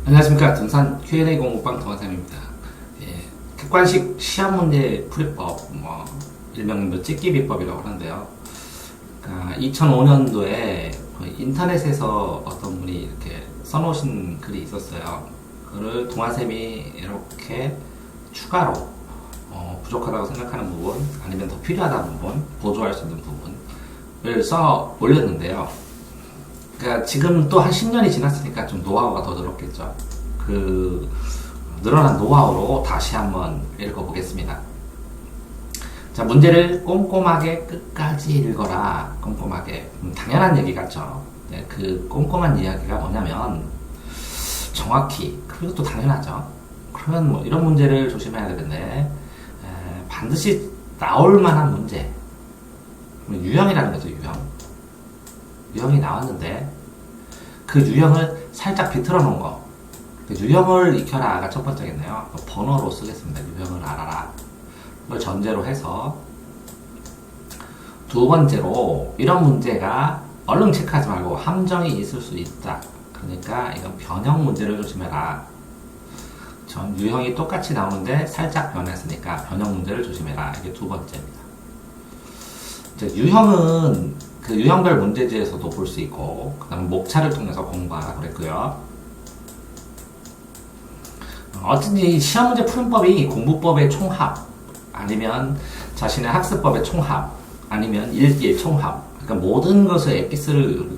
안녕하십니까. 등산 Q&A 공부방 동환쌤입니다. 예, 객관식 시험 문제 풀이법, 일명 찍기 비법이라고 하는데요. 그러니까 2005년도에 인터넷에서 어떤 분이 이렇게 써놓으신 글이 있었어요. 그거를 동환쌤이 이렇게 추가로 부족하다고 생각하는 부분, 아니면 더 필요하다는 부분, 보조할 수 있는 부분을 써 올렸는데요. 그러니까 지금 또 한 10년이 지났으니까 좀 노하우가 더 늘었겠죠. 그 늘어난 노하우로 다시 한번 읽어보겠습니다. 자, 문제를 꼼꼼하게 끝까지 읽어라. 꼼꼼하게. 당연한 얘기 같죠. 네, 그 꼼꼼한 이야기가 뭐냐면 정확히, 그리고 또 당연하죠. 그러면 뭐 이런 문제를 조심해야 되는데 반드시 나올 만한 문제, 유형이라는 거죠. 유형이 나왔는데 그 유형을 살짝 비틀어 놓은 거, 그 유형을 익혀라가 첫 번째겠네요. 번호로 쓰겠습니다. 유형을 알아라. 그걸 전제로 해서 두 번째로 이런 문제가 얼른 체크하지 말고 함정이 있을 수 있다. 그러니까 이건 변형 문제를 조심해라. 전 유형이 똑같이 나오는데 살짝 변했으니까 변형 문제를 조심해라. 이게 두 번째입니다. 유형은 그 유형별 문제지에서도 볼 수 있고, 그 다음에 목차를 통해서 공부하라고 그랬고요. 어쩐지 시험 문제 푸는법이 공부법의 총합, 아니면 자신의 학습법의 총합, 아니면 읽기의 총합, 그러니까 모든 것의 엑기스를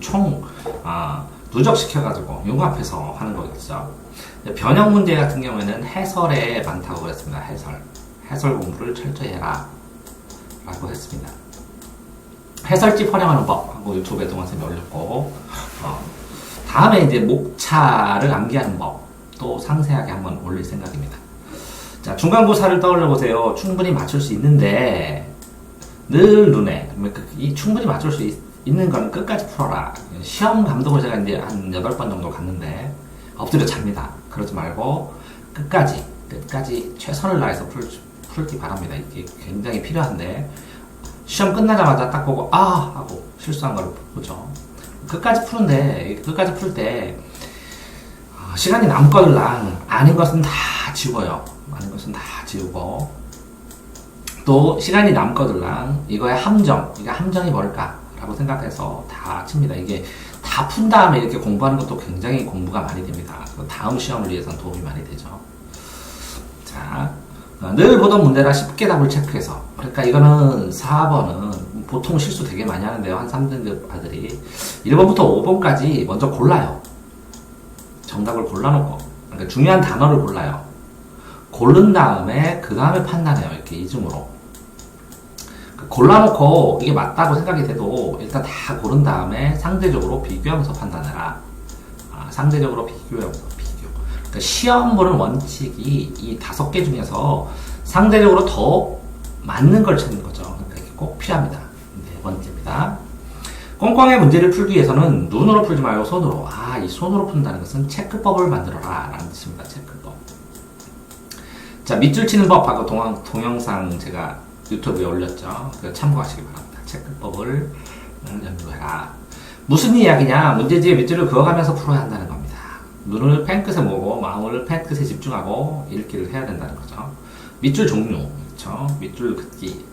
누적시켜가지고 융합해서 하는 거겠죠. 변형 문제 같은 경우에는 해설에 많다고 그랬습니다. 해설 공부를 철저히 해라 라고 했습니다. 해설집 활용하는 법 하고 유튜브에 동영상이 올렸고, 다음에 이제 목차를 암기하는 법 또 상세하게 한번 올릴 생각입니다. 자, 중간고사를 떠올려 보세요. 충분히 맞출 수 있는데 늘 눈에 이 충분히 맞출 수 있는 건 끝까지 풀어라. 시험 감독을 제가 이제 한 8번 정도 갔는데 엎드려 잡니다. 그러지 말고 끝까지 최선을 다해서 풀기 바랍니다. 이게 굉장히 필요한데 시험 끝나자마자 딱 보고 하고 실수한 걸 보죠. 끝까지 풀 때 시간이 남걸랑 아닌 것은 다 지워요. 아닌 것은 다 지우고, 또 시간이 남거들랑 이거의 함정, 이게 함정이 뭘까라고 생각해서 다 칩니다. 이게 다 푼 다음에 이렇게 공부하는 것도 굉장히 공부가 많이 됩니다. 다음 시험을 위해서는 도움이 많이 되죠. 자, 늘 보던 문제라 쉽게 답을 체크해서, 그러니까 이거는 4번은 보통 실수 되게 많이 하는데요. 한 3등급 아들이 1번부터 5번까지 먼저 골라요. 정답을 골라놓고, 그러니까 중요한 단어를 골라요. 고른 다음에 그 다음에 판단해요. 이렇게 이중으로 골라놓고 이게 맞다고 생각이 돼도 일단 다 고른 다음에 상대적으로 비교하면서 판단해라. 상대적으로 비교하면서 비교. 그러니까 시험 보는 원칙이 이 5개 중에서 상대적으로 더 맞는 걸 찾는 거죠. 그러니까 이게 꼭 필요합니다. 네 번째입니다. 꼼꼼하게 문제를 풀기 위해서는 눈으로 풀지 말고 손으로. 이 손으로 푼다는 것은 체크법을 만들어라 라는 뜻입니다. 체크법. 자, 밑줄 치는 법하고 동영상 제가 유튜브에 올렸죠. 그거 참고하시기 바랍니다. 체크법을 연구해라. 무슨 이야기냐? 문제지에 밑줄을 그어가면서 풀어야 한다는 겁니다. 눈을 펜끝에 모으고 마음을 펜끝에 집중하고 읽기를 해야 된다는 거죠. 밑줄 종류, 그렇죠? 밑줄 긋기.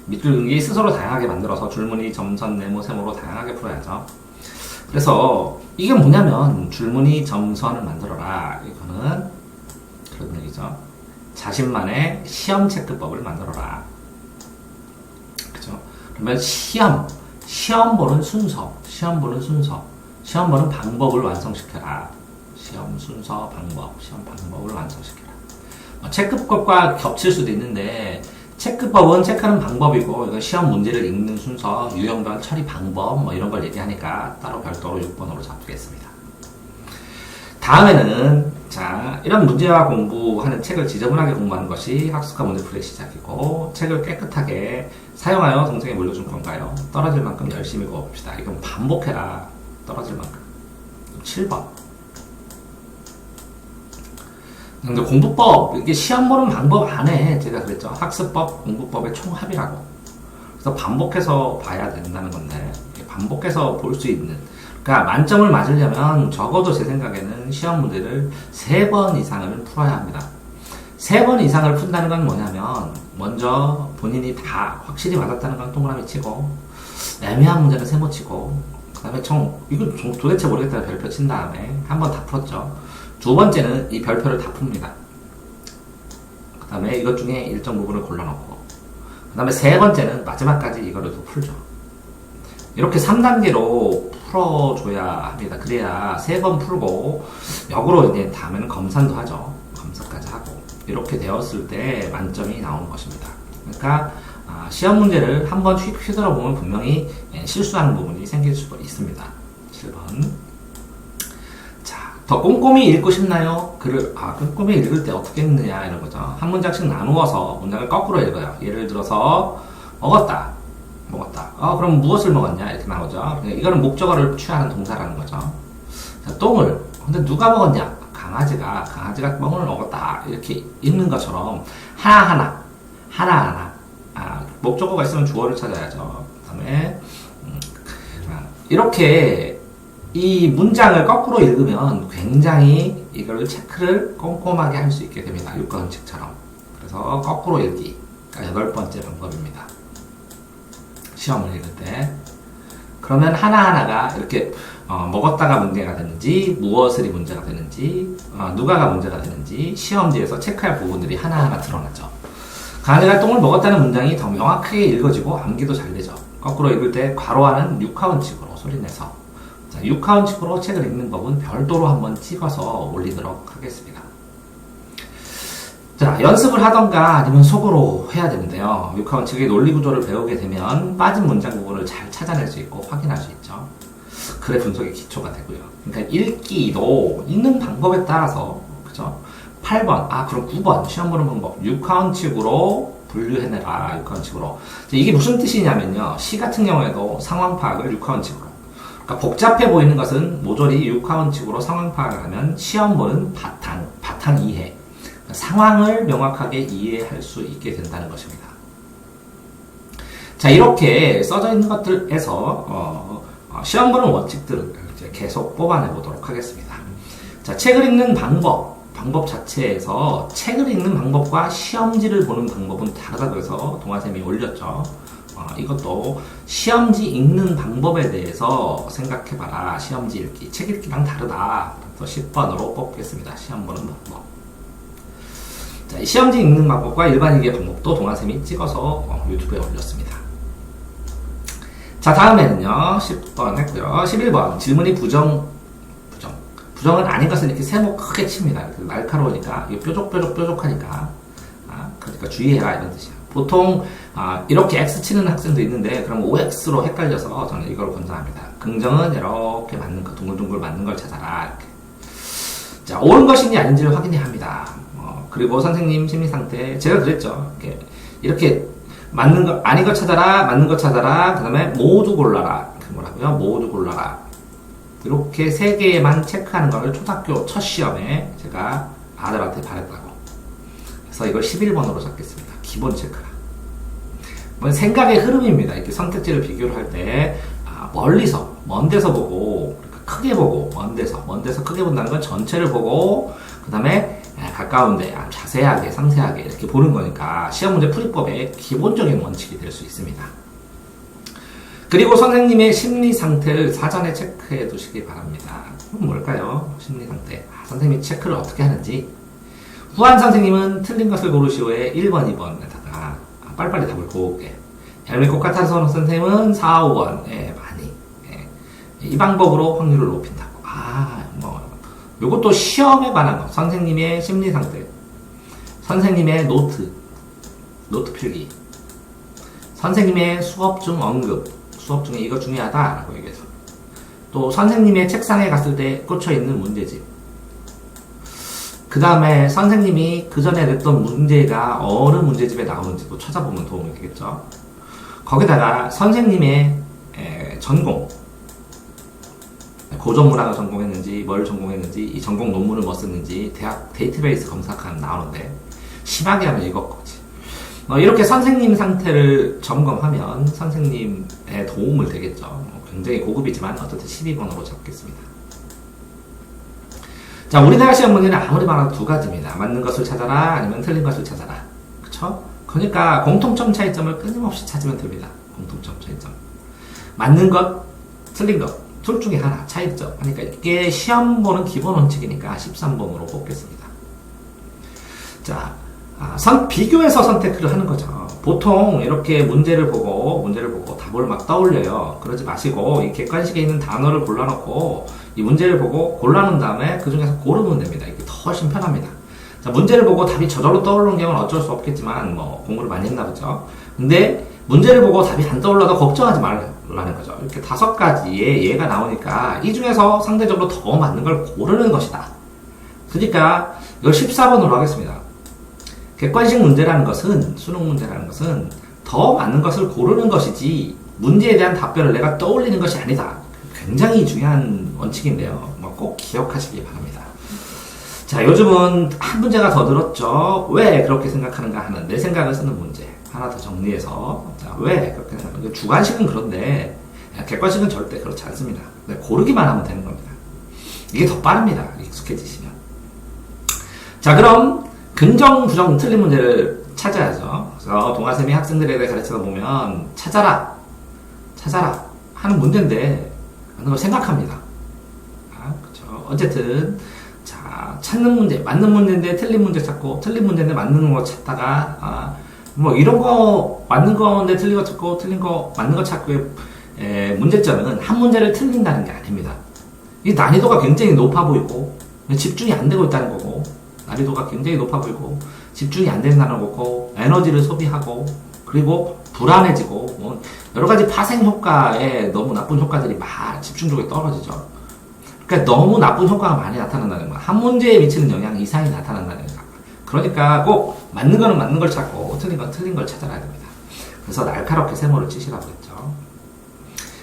밑줄 긋기 스스로 다양하게 만들어서 줄무늬, 점선, 네모, 세모로 다양하게 풀어야죠. 그래서 이게 뭐냐면 줄무늬, 점선을 만들어라. 이거는 그런 얘기죠. 자신만의 시험 체크법을 만들어라. 그죠? 그러면 시험 보는 순서, 시험 보는 방법을 완성시켜라. 시험 순서, 시험 방법을 완성시켜라. 체크법과 겹칠 수도 있는데, 체크법은 체크하는 방법이고, 이건 시험 문제를 읽는 순서, 유형별 처리 방법, 이런 걸 얘기하니까 따로 별도로 6번으로 잡겠습니다. 다음에는, 자, 이런 문제와 공부하는 책을 지저분하게 공부하는 것이 학습과 문제풀이의 시작이고, 책을 깨끗하게 사용하여 동생에 물려준 건가요? 떨어질 만큼 열심히 구워봅시다. 이건 반복해라. 떨어질 만큼. 7번. 근데 공부법, 이게 시험 보는 방법 안에 제가 그랬죠. 학습법, 공부법의 총합이라고. 그래서 반복해서 봐야 된다는 건데, 반복해서 볼 수 있는, 그러니까 만점을 맞으려면 적어도 제 생각에는 시험 문제를 3번 이상을 풀어야 합니다. 3번 이상을 푼다는 건 뭐냐면 먼저 본인이 다 확실히 맞았다는 건 동그라미 치고 애매한 문제는 세모 치고 그 다음에 이거 도대체 모르겠다고 별표 친 다음에 한 번 다 풀었죠. 두 번째는 이 별표를 다 풉니다. 그 다음에 이것 중에 일정 부분을 골라놓고 그 다음에 세 번째는 마지막까지 이거를 또 풀죠. 이렇게 3단계로 풀어줘야 합니다. 그래야 3번 풀고 역으로 이제 다음에는 검산도 하죠. 검사까지 하고 이렇게 되었을 때 만점이 나오는 것입니다. 그러니까 시험 문제를 한번 휘둘러 보면 분명히 실수하는 부분이 생길 수도 있습니다. 7번. 자, 더 꼼꼼히 읽고 싶나요? 글을 꼼꼼히 읽을 때 어떻게 읽느냐 이런 거죠. 한 문장씩 나누어서 문장을 거꾸로 읽어요. 예를 들어서 먹었다. 그럼 무엇을 먹었냐 이렇게 나오죠. 그러니까 이거는 목적어를 취하는 동사라는 거죠. 자, 똥을. 근데 누가 먹었냐? 강아지가 똥을 먹었다 이렇게 읽는 것처럼 하나하나 목적어가 있으면 주어를 찾아야죠. 그 다음에 이렇게 이 문장을 거꾸로 읽으면 굉장히 이걸 체크를 꼼꼼하게 할 수 있게 됩니다. 육가원칙처럼. 그래서 거꾸로 읽기가 8번째 방법입니다. 시험을 읽을 때. 그러면 하나하나가 이렇게 먹었다가 문제가 되는지 무엇을이 문제가 되는지 누가가 문제가 되는지 시험지에서 체크할 부분들이 하나하나 드러나죠. 강아지가 똥을 먹었다는 문장이 더 명확하게 읽어지고 암기도 잘 되죠. 거꾸로 읽을 때 괄호하는 육하원칙으로 소리내서 자, 육하원칙으로 책을 읽는 법은 별도로 한번 찍어서 올리도록 하겠습니다. 자, 연습을 하던가 아니면 속으로 해야 되는데요. 육하원칙의 논리구조를 배우게 되면 빠진 문장 부분을 잘 찾아낼 수 있고 확인할 수 있죠. 글의 분석의 기초가 되고요. 그러니까 읽기도 읽는 방법에 따라서 그죠? 8번, 그럼 9번 시험 보는 방법 육하원칙으로 분류해내라. 육하원칙으로. 이게 무슨 뜻이냐면요. 시 같은 경우에도 상황 파악을 육하원칙으로. 그러니까 복잡해 보이는 것은 모조리 육하원칙으로 상황 파악을 하면 시험 보는 바탕 이해. 그러니까 상황을 명확하게 이해할 수 있게 된다는 것입니다. 자, 이렇게 써져 있는 것들에서 시험 보는 원칙들을 이제 계속 뽑아내 보도록 하겠습니다. 자, 책을 읽는 방법 자체에서 책을 읽는 방법과 시험지를 보는 방법은 다르다고 해서 동아쌤이 올렸죠. 이것도 시험지 읽는 방법에 대해서 생각해봐라. 시험지 읽기, 책 읽기랑 다르다. 그래서 10번으로 뽑겠습니다. 시험 보는 방법. 자, 시험지 읽는 방법과 일반 읽기 방법도 동아쌤이 찍어서 유튜브에 올렸습니다. 자, 다음에는요, 10번 했고요. 11번, 질문이 부정은 아닌 것은 이렇게 세모 크게 칩니다. 날카로우니까, 이게 뾰족하니까, 그러니까 주의해라, 이런 뜻이야. 보통, 이렇게 X 치는 학생도 있는데, 그럼 OX로 헷갈려서 저는 이걸 권장합니다. 긍정은 이렇게 맞는 거, 둥글둥글 맞는 걸 찾아라, 이렇게. 자, 옳은 것인지 아닌지를 확인해야 합니다. 그리고 선생님 심리 상태, 제가 그랬죠. 이렇게 맞는 거, 아닌 거 찾아라, 맞는 거 찾아라, 그 다음에 모두 골라라. 모두 골라라. 이렇게 3개만 체크하는 거를 초등학교 첫 시험에 제가 아들한테 바랬다고. 그래서 이걸 11번으로 잡겠습니다. 기본 체크라. 생각의 흐름입니다. 이렇게 선택지를 비교를 할 때, 먼 데서 보고, 크게 보고, 먼 데서 크게 본다는 건 전체를 보고, 그 다음에 가까운데 자세하게, 상세하게 이렇게 보는 거니까 시험 문제 풀이법의 기본적인 원칙이 될 수 있습니다. 그리고 선생님의 심리 상태를 사전에 체크해 두시기 바랍니다. 그럼 뭘까요? 심리 상태. 선생님이 체크를 어떻게 하는지. 후한 선생님은 틀린 것을 고르시오에 1번, 2번에다가 빨리빨리 답을 고르게. 얄밉고 같아서 선생님은 4, 5번에 많이. 이 방법으로 확률을 높인다고. 요것도 시험에 관한 거. 선생님의 심리 상태. 선생님의 노트 필기. 선생님의 수업 중 언급. 수업 중에 이거 중요하다라고 얘기해서. 또 선생님의 책상에 갔을 때 꽂혀있는 문제집. 그 다음에 선생님이 그 전에 냈던 문제가 어느 문제집에 나오는지도 찾아보면 도움이 되겠죠. 거기다가 선생님의 전공. 고전문학을 전공했는지 뭘 전공했는지 이 전공 논문을 뭐 썼는지 대학 데이터베이스 검색하면 나오는데 심하게 하면 이거지. 이렇게 선생님 상태를 점검하면 선생님의 도움을 되겠죠. 굉장히 고급이지만 어쨌든 12번으로 잡겠습니다. 자, 우리나라 시험 문제는 아무리 말해도 두 가지입니다. 맞는 것을 찾아라, 아니면 틀린 것을 찾아라. 그쵸? 그러니까 공통점 차이점을 끊임없이 찾으면 됩니다. 공통점 차이점. 맞는 것, 틀린 것, 둘 중에 하나, 차이점. 그러니까 이게 시험 보는 기본 원칙이니까 13번으로 뽑겠습니다. 자, 비교해서 선택을 하는 거죠. 보통 이렇게 문제를 보고 답을 막 떠올려요. 그러지 마시고 이 객관식에 있는 단어를 골라놓고 이 문제를 보고 골라놓은 다음에 그 중에서 고르면 됩니다. 이게 훨씬 편합니다. 자, 문제를 보고 답이 저절로 떠오르는 경우는 어쩔 수 없겠지만 공부를 많이 했나 보죠. 근데 문제를 보고 답이 안 떠올라도 걱정하지 말라는 거죠. 이렇게 5가지의 예가 나오니까 이 중에서 상대적으로 더 맞는 걸 고르는 것이다. 그러니까 이걸 14번으로 하겠습니다. 객관식 문제라는 것은, 수능 문제라는 것은 더 맞는 것을 고르는 것이지 문제에 대한 답변을 내가 떠올리는 것이 아니다. 굉장히 중요한 원칙인데요. 꼭 기억하시기 바랍니다. 자, 요즘은 한 문제가 더 늘었죠. 왜 그렇게 생각하는가 하는 내 생각을 쓰는 문제. 하나 더 정리해서. 자, 왜 그렇게 생각하는가. 주관식은 그런데 객관식은 절대 그렇지 않습니다. 고르기만 하면 되는 겁니다. 이게 더 빠릅니다. 익숙해지시면. 자, 그럼 긍정, 부정, 틀린 문제를 찾아야죠. 그래서 동아쌤이 학생들에게 가르치다 보면 찾아라 하는 문제인데 하는 걸 생각합니다. 그렇죠. 어쨌든 자, 찾는 문제, 맞는 문제인데 틀린 문제 찾고 틀린 문제인데 맞는 거 찾다가 이런 거 맞는 건데 틀린 거 찾고 틀린 거 맞는 거 찾고의 문제점은 한 문제를 틀린다는 게 아닙니다. 이 난이도가 굉장히 높아 보이고 집중이 안 되고 있다는 거고, 난이도가 굉장히 높아 보이고 집중이 안 된다는 거고, 에너지를 소비하고 그리고 불안해지고 여러 가지 파생 효과에 너무 나쁜 효과들이 막 집중력이 떨어지죠. 그러니까 너무 나쁜 효과가 많이 나타난다는 거야. 한 문제에 미치는 영향 이상이 나타난다는 거야. 그러니까 꼭 맞는 거는 맞는 걸 찾고 틀린 건 틀린 걸 찾아야 됩니다. 그래서 날카롭게 세모를 치시라고 했죠.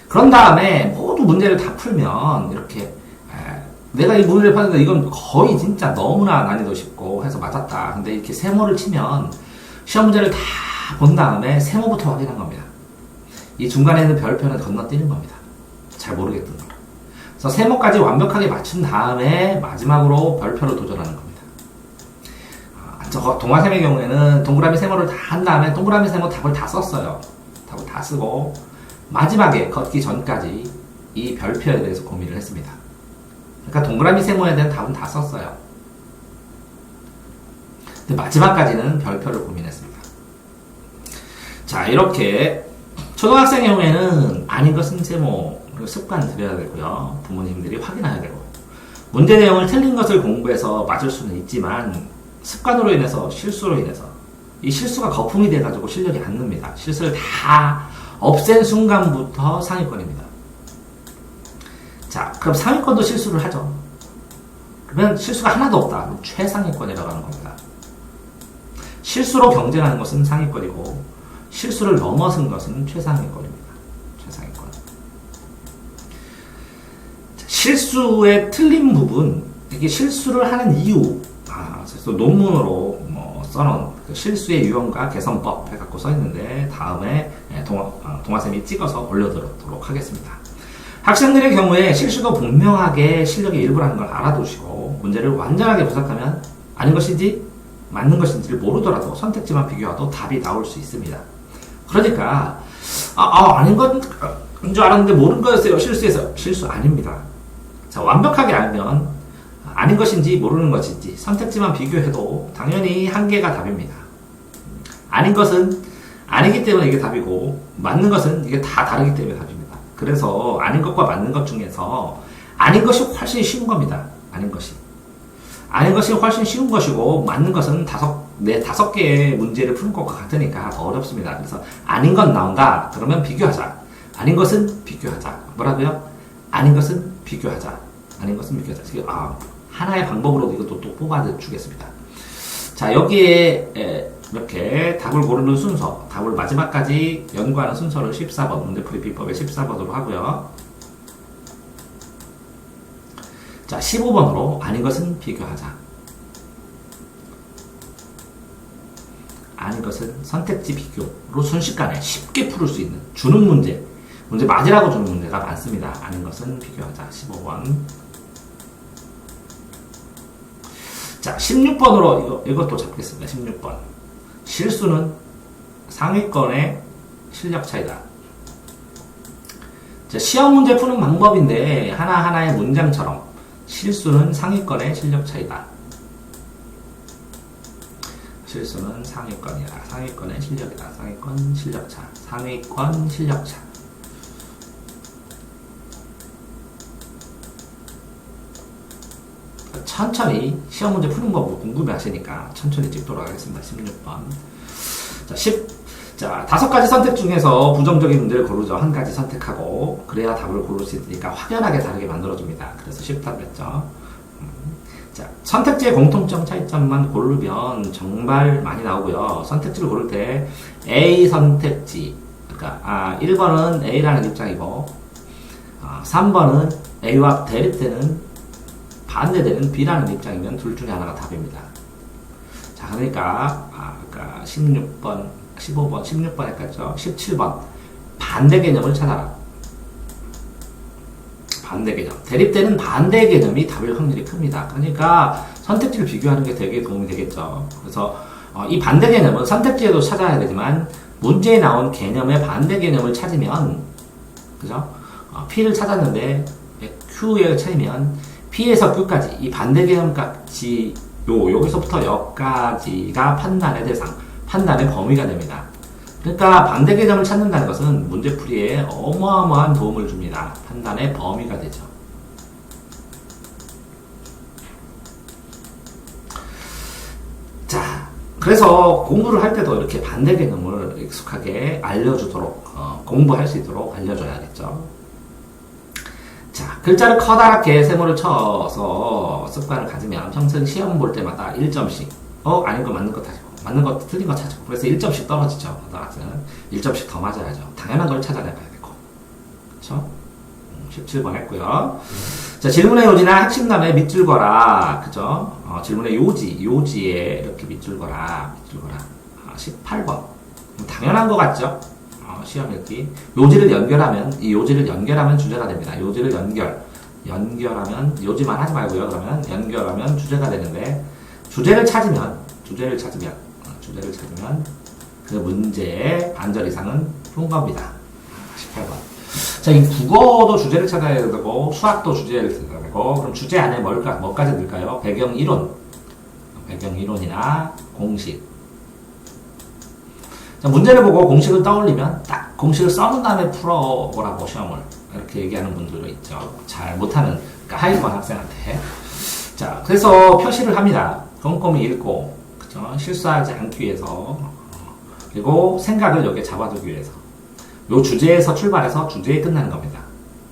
그런 다음에 모두 문제를 다 풀면 이렇게 내가 이 문제를 봤는데 이건 거의 진짜 너무나 난이도 쉽고 해서 맞았다. 근데 이렇게 세모를 치면 시험 문제를 다 본 다음에 세모부터 확인한 겁니다. 이 중간에 있는 별표는 건너뛰는 겁니다. 잘 모르겠던 걸. 그래서 세모까지 완벽하게 맞춘 다음에 마지막으로 별표를 도전하는 겁니다. 동아셈의 경우에는 동그라미 세모를 다 한 다음에 동그라미 세모 답을 다 썼어요. 답을 다 쓰고 마지막에 걷기 전까지 이 별표에 대해서 고민을 했습니다. 그러니까 동그라미 세모에 대한 답은 다 썼어요. 근데 마지막까지는 별표를 고민했습니다. 자, 이렇게 초등학생의 경우에는 아닌 것은 세모 습관 들여야 되고요. 부모님들이 확인해야 되고, 문제 내용을 틀린 것을 공부해서 맞을 수는 있지만 습관으로 인해서, 실수로 인해서 이 실수가 거품이 돼가지고 실력이 안 늡니다. 실수를 다 없앤 순간부터 상위권입니다. 자, 그럼 상위권도 실수를 하죠. 그러면 실수가 하나도 없다. 최상위권이라고 하는 겁니다. 실수로 경쟁하는 것은 상위권이고 실수를 넘어선 것은 최상위권입니다. 최상위권. 자, 실수의 틀린 부분, 이게 실수를 하는 이유, 그래서 논문으로 써놓은 그 실수의 유형과 개선법 해갖고 써있는데 다음에 동아쌤이 찍어서 올려드리도록 하겠습니다. 학생들의 경우에 실수도 분명하게 실력의 일부라는 걸 알아두시고 문제를 완전하게 분석하면 아닌 것인지 맞는 것인지를 모르더라도 선택지만 비교해도 답이 나올 수 있습니다. 그러니까 아닌 건 줄 알았는데 모르는 거였어요. 실수해서. 실수 아닙니다. 자, 완벽하게 알면 아닌 것인지 모르는 것인지 선택지만 비교해도 당연히 한 개가 답입니다. 아닌 것은 아니기 때문에 이게 답이고 맞는 것은 이게 다 다르기 때문에 답입니다. 그래서 아닌 것과 맞는 것 중에서 아닌 것이 훨씬 쉬운 겁니다. 아닌 것이 훨씬 쉬운 것이고 맞는 것은 다섯 개의 문제를 푸는 것과 같으니까 더 어렵습니다. 그래서 아닌 것 나온다. 그러면 비교하자. 아닌 것은 비교하자. 뭐라고요? 아닌 것은 비교하자. 아닌 것은 비교하자. 하나의 방법으로 이것도 또 뽑아주겠습니다. 자, 여기에 이렇게 답을 고르는 순서, 답을 마지막까지 연구하는 순서를 14번, 문제풀이 비법의 14번으로 하고요. 자, 15번으로 아닌 것은 비교하자. 아닌 것은 선택지 비교로 순식간에 쉽게 풀을 수 있는 주는 문제 맞으라고 주는 문제가 많습니다. 아는 것은 비교하자. 15번. 자, 16번으로 이것도 잡겠습니다. 16번. 실수는 상위권의 실력 차이다. 자, 시험 문제 푸는 방법인데 하나하나의 문장처럼 실수는 상위권의 실력 차이다. 실수는 상위권이다. 상위권의 실력이다. 상위권 실력차. 상위권 실력차. 천천히 시험 문제 푸는 법 궁금해 하시니까 천천히 찍도록 하겠습니다. 16번. 자, 5가지 선택 중에서 부정적인 문제를 고르죠. 한 가지 선택하고, 그래야 답을 고를 수 있으니까 확연하게 다르게 만들어줍니다. 그래서 쉽다 그랬죠. 자, 선택지의 공통점 차이점만 고르면 정말 많이 나오고요. 선택지를 고를 때 A 선택지, 그러니까 1번은 A라는 입장이고 3번은 A와 대립되는 반대되는 B라는 입장이면 둘 중에 하나가 답입니다. 자, 그러니까 16번, 15번, 16번 했겠죠. 17번 반대 개념을 찾아라. 반대 개념. 대립되는 반대 개념이 답일 확률이 큽니다. 그러니까 선택지를 비교하는 게 되게 도움이 되겠죠. 그래서 이 반대 개념은 선택지에도 찾아야 되지만 문제에 나온 개념의 반대 개념을 찾으면, 그죠? P를 찾았는데 Q에 차이면 P에서 Q까지 이 반대 개념까지 여기서부터 여기까지가 판단의 대상, 판단의 범위가 됩니다. 그러니까 반대 개념을 찾는다는 것은 문제풀이에 어마어마한 도움을 줍니다. 판단의 범위가 되죠. 자, 그래서 공부를 할 때도 이렇게 반대 개념을 익숙하게 알려주도록, 공부할 수 있도록 알려줘야겠죠. 자, 글자를 커다랗게 세모를 쳐서 습관을 가지면 평생 시험 볼 때마다 1점씩, 아닌 거 맞는 거 다시고, 맞는 거 틀린 거 찾고, 그래서 1점씩 떨어지죠. 고등학생은 1점씩 더 맞아야죠. 당연한 걸 찾아내봐야 되고. 그쵸? 17번 했고요. 자, 질문의 요지나 핵심남에 밑줄 거라. 그죠? 질문의 요지에 이렇게 밑줄 거라. 18번. 당연한 거 같죠? 시험 읽기. 요지를 연결하면 주제가 됩니다. 요지를 연결하면, 요지만 하지 말고요. 그러면 연결하면 주제가 되는데, 주제를 찾으면 그 문제의 반절 이상은 푼 겁니다. 18번. 자, 이 국어도 주제를 찾아야 되고, 수학도 주제를 찾아야 되고, 그럼 주제 안에 뭐까지 넣을까요? 배경이론이나 공식. 자, 문제를 보고 공식을 떠올리면 딱 공식을 써놓은 다음에 풀어보라고 시험을 이렇게 얘기하는 분들도 있죠. 잘 못하는, 그러니까 하위권 학생한테. 자, 그래서 표시를 합니다. 꼼꼼히 읽고, 그쵸? 실수하지 않기 위해서, 그리고 생각을 여기에 잡아두기 위해서. 요 주제에서 출발해서 주제에 끝나는 겁니다.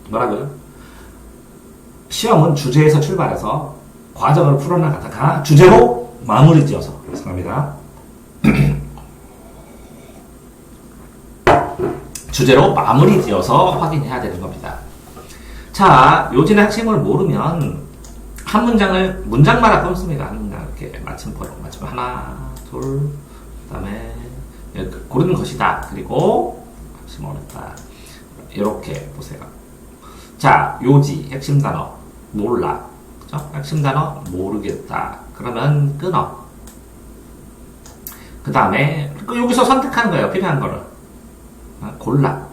뭐라고요? 시험은 주제에서 출발해서 과정을 풀어나가다가 주제로 마무리 지어서 죄송합니다. 주제로 마무리 지어서 확인해야 되는 겁니다. 자, 요지의 핵심을 모르면 한 문장마다 끊습니다. 한 문장 이렇게 맞춤포로 하나, 둘, 그 다음에 고르는 것이다. 그리고 핵심 어렵다. 이렇게 보세요. 자, 요지 핵심 단어 몰라. 그죠? 핵심 단어 모르겠다. 그러면 끊어. 그 다음에 여기서 선택하는 거예요. 필요한 거를 골라.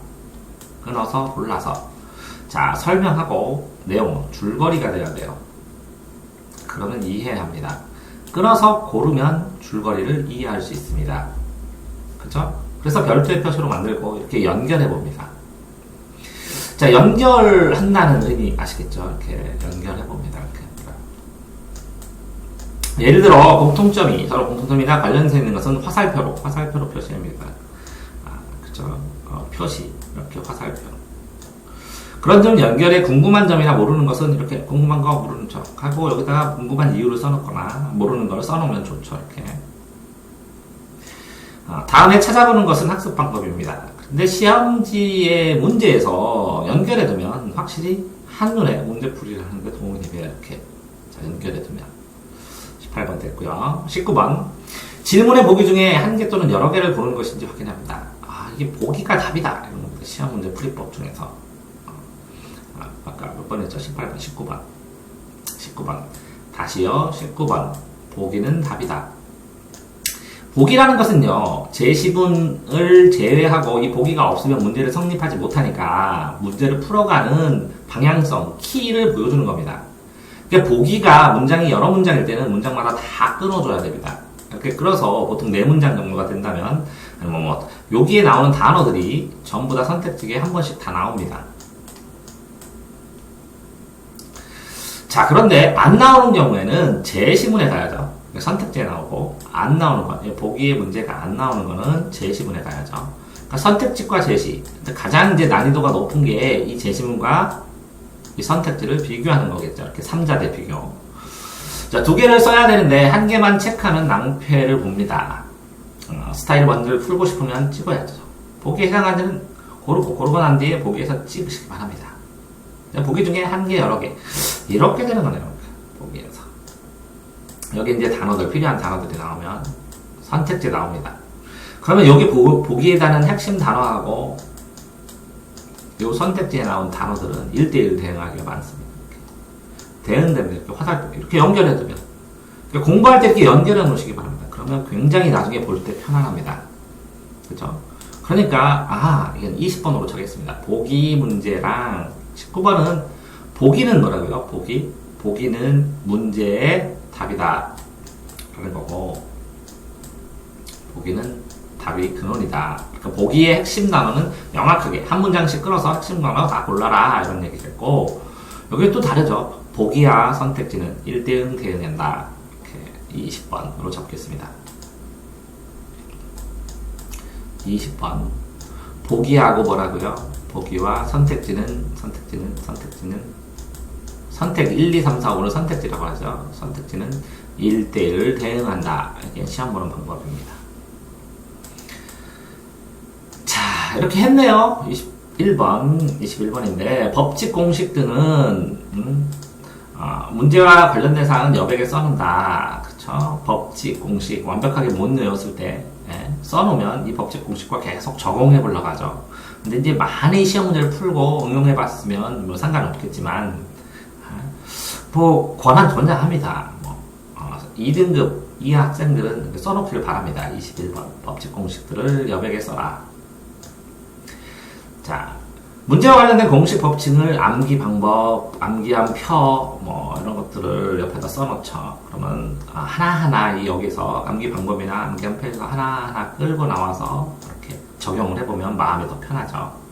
끊어서 골라서. 자, 설명하고 내용 줄거리가 돼야 돼요. 그러면 이해합니다. 끊어서 고르면 줄거리를 이해할 수 있습니다. 그쵸? 그래서 별도의 표시로 만들고 이렇게 연결해 봅니다. 자, 연결한다는 의미 아시겠죠? 이렇게 연결해 봅니다. 이렇게. 예를 들어 서로 공통점이나 관련성 있는 것은 화살표로 표시합니다. 그쵸? 표시 이렇게 화살표. 그런 점 연결에 궁금한 점이나 모르는 것은 이렇게 궁금한 거 모르는 척 하고 여기다가 궁금한 이유를 써놓거나 모르는 걸 써놓으면 좋죠. 이렇게. 다음에 찾아보는 것은 학습 방법입니다. 근데 시험지의 문제에서 연결해두면 확실히 한눈에 문제풀이를 하는데 도움이 됩니다. 이렇게. 자, 연결해두면. 18번 됐고요. 19번. 질문의 보기 중에 한 개 또는 여러 개를 고르는 것인지 확인합니다. 이게 보기가 답이다. 이런 겁니다. 시험 문제 풀이법 중에서. 아까 몇 번 했죠? 18번, 19번. 19번. 다시요. 19번. 보기는 답이다. 보기라는 것은요, 제시문을 제외하고 이 보기가 없으면 문제를 성립하지 못하니까 문제를 풀어가는 방향성, 키를 보여주는 겁니다. 그러니까 보기가 문장이 여러 문장일 때는 문장마다 다 끊어줘야 됩니다. 이렇게 끌어서 보통 4문장 정도가 된다면, 여기에 나오는 단어들이 전부 다 선택지에 한 번씩 다 나옵니다. 자, 그런데 안 나오는 경우에는 제시문에 가야죠. 선택지에 나오고, 안 나오는 거, 보기의 문제가 안 나오는 거는 제시문에 가야죠. 그러니까 선택지과 제시. 가장 이제 난이도가 높은 게 이 제시문과 이 선택지를 비교하는 거겠죠. 이렇게 3자대 비교. 자, 2개를 써야 되는데, 1개만 체크하는 낭패를 봅니다. 스타일 1를 풀고 싶으면 찍어야죠. 보기에 해당하는 고르고 난 뒤에 보기에서 찍으시기 바랍니다. 보기 중에 1개, 여러 개. 이렇게 되는 거네요. 보기에서. 여기 이제 단어들, 필요한 단어들이 나오면 선택지 나옵니다. 그러면 여기 보기에 다는 핵심 단어하고 요 선택지에 나온 단어들은 1대1 대응하기가 많습니다. 대응되면 이렇게 화살표 이렇게 연결해두면 공부할 때 이렇게 연결해 놓으시기 바랍니다. 그러면 굉장히 나중에 볼 때 편안합니다. 그렇죠? 그러니까 이건 20번으로 적겠습니다. 보기 문제랑 19번은 보기는 뭐라고요? 보기는 문제의 답이다 라는 거고, 보기는 답이 근원이다. 그러니까 보기의 핵심 단어는 명확하게 한 문장씩 끌어서 핵심 단어 다 골라라 이런 얘기겠고, 여기 또 다르죠. 보기와 선택지는 1대1 대응한다. 이렇게 20번으로 적겠습니다. 20번. 보기하고 뭐라고요? 보기와 선택지는 선택 1, 2, 3, 4, 5를 선택지라고 하죠. 선택지는 1대1 대응한다. 이게 시험 보는 방법입니다. 자, 이렇게 했네요. 21번인데, 법칙 공식 등은, 문제와 관련된 사항은 여백에 써놓는다. 그쵸? 법칙 공식 완벽하게 못 외웠을 때, 써놓으면 이 법칙 공식과 계속 적용해 보려고 하죠. 근데 이제 많이 시험 문제를 풀고 응용해 봤으면 뭐 상관없겠지만, 권한 존재합니다. 2등급 이하 학생들은 써놓기를 바랍니다. 21번 법칙 공식들을 여백에 써라. 자, 문제와 관련된 공식 법칙을 암기 방법, 암기한 표, 이런 것들을 옆에다 써놓죠. 그러면 하나하나 여기서 암기 방법이나 암기한 표에서 하나하나 끌고 나와서 이렇게 적용을 해보면 마음이 더 편하죠.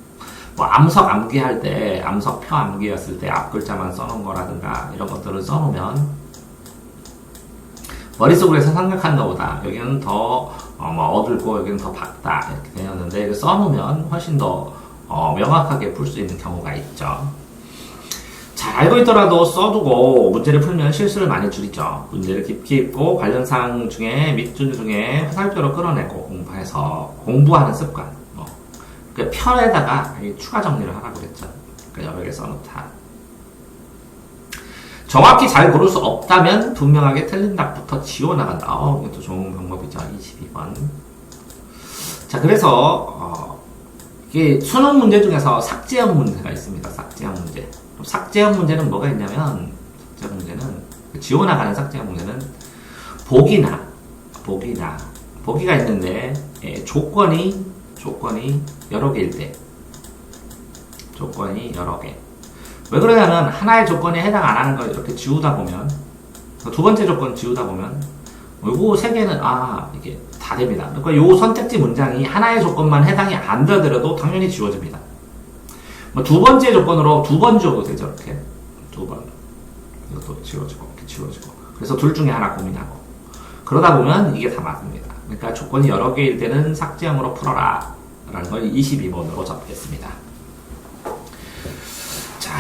암석 암기할 때, 암석 표 암기였을 때 앞 글자만 써놓은 거라든가 이런 것들을 써놓으면 머릿속으로 해서 생각하는 것보다 여기는 더 어둡고 여기는 더 밝다 이렇게 되었는데 써놓으면 훨씬 더 명확하게 풀 수 있는 경우가 있죠. 잘 알고 있더라도 써두고 문제를 풀면 실수를 많이 줄이죠. 문제를 깊이 읽고 관련 사항 중에 밑줄 중에 화살표로 끌어내고 공부하는 습관. 그 편에다가 추가 정리를 하라고 그랬죠. 그러니까 여러 개 써놓다. 정확히 잘 고를 수 없다면 분명하게 틀린 답부터 지워나간다. 이것도 좋은 방법이죠. 22번. 자, 그래서 이게 수능 문제 중에서 삭제형 문제가 있습니다. 삭제형 문제. 삭제형 문제는 뭐가 있냐면, 삭제형 문제는 지워나가는 삭제형 문제는 보기가 있는데 조건이 여러 개일 때. 조건이 여러 개. 왜 그러냐면, 하나의 조건에 해당 안 하는 걸 이렇게 지우다 보면, 두 번째 조건 지우다 보면, 요거 세 개는, 이게 다 됩니다. 그러니까 요 선택지 문장이 하나의 조건만 해당이 안 되더라도 당연히 지워집니다. 두 번째 조건으로 두 번 지워도 되죠, 이렇게. 두 번. 이것도 지워지고, 이렇게 지워지고. 그래서 둘 중에 하나 고민하고. 그러다 보면 이게 다 맞습니다. 그러니까 조건이 여러 개일 때는 삭제형으로 풀어라. 라는 걸 22번으로 적겠습니다. 자,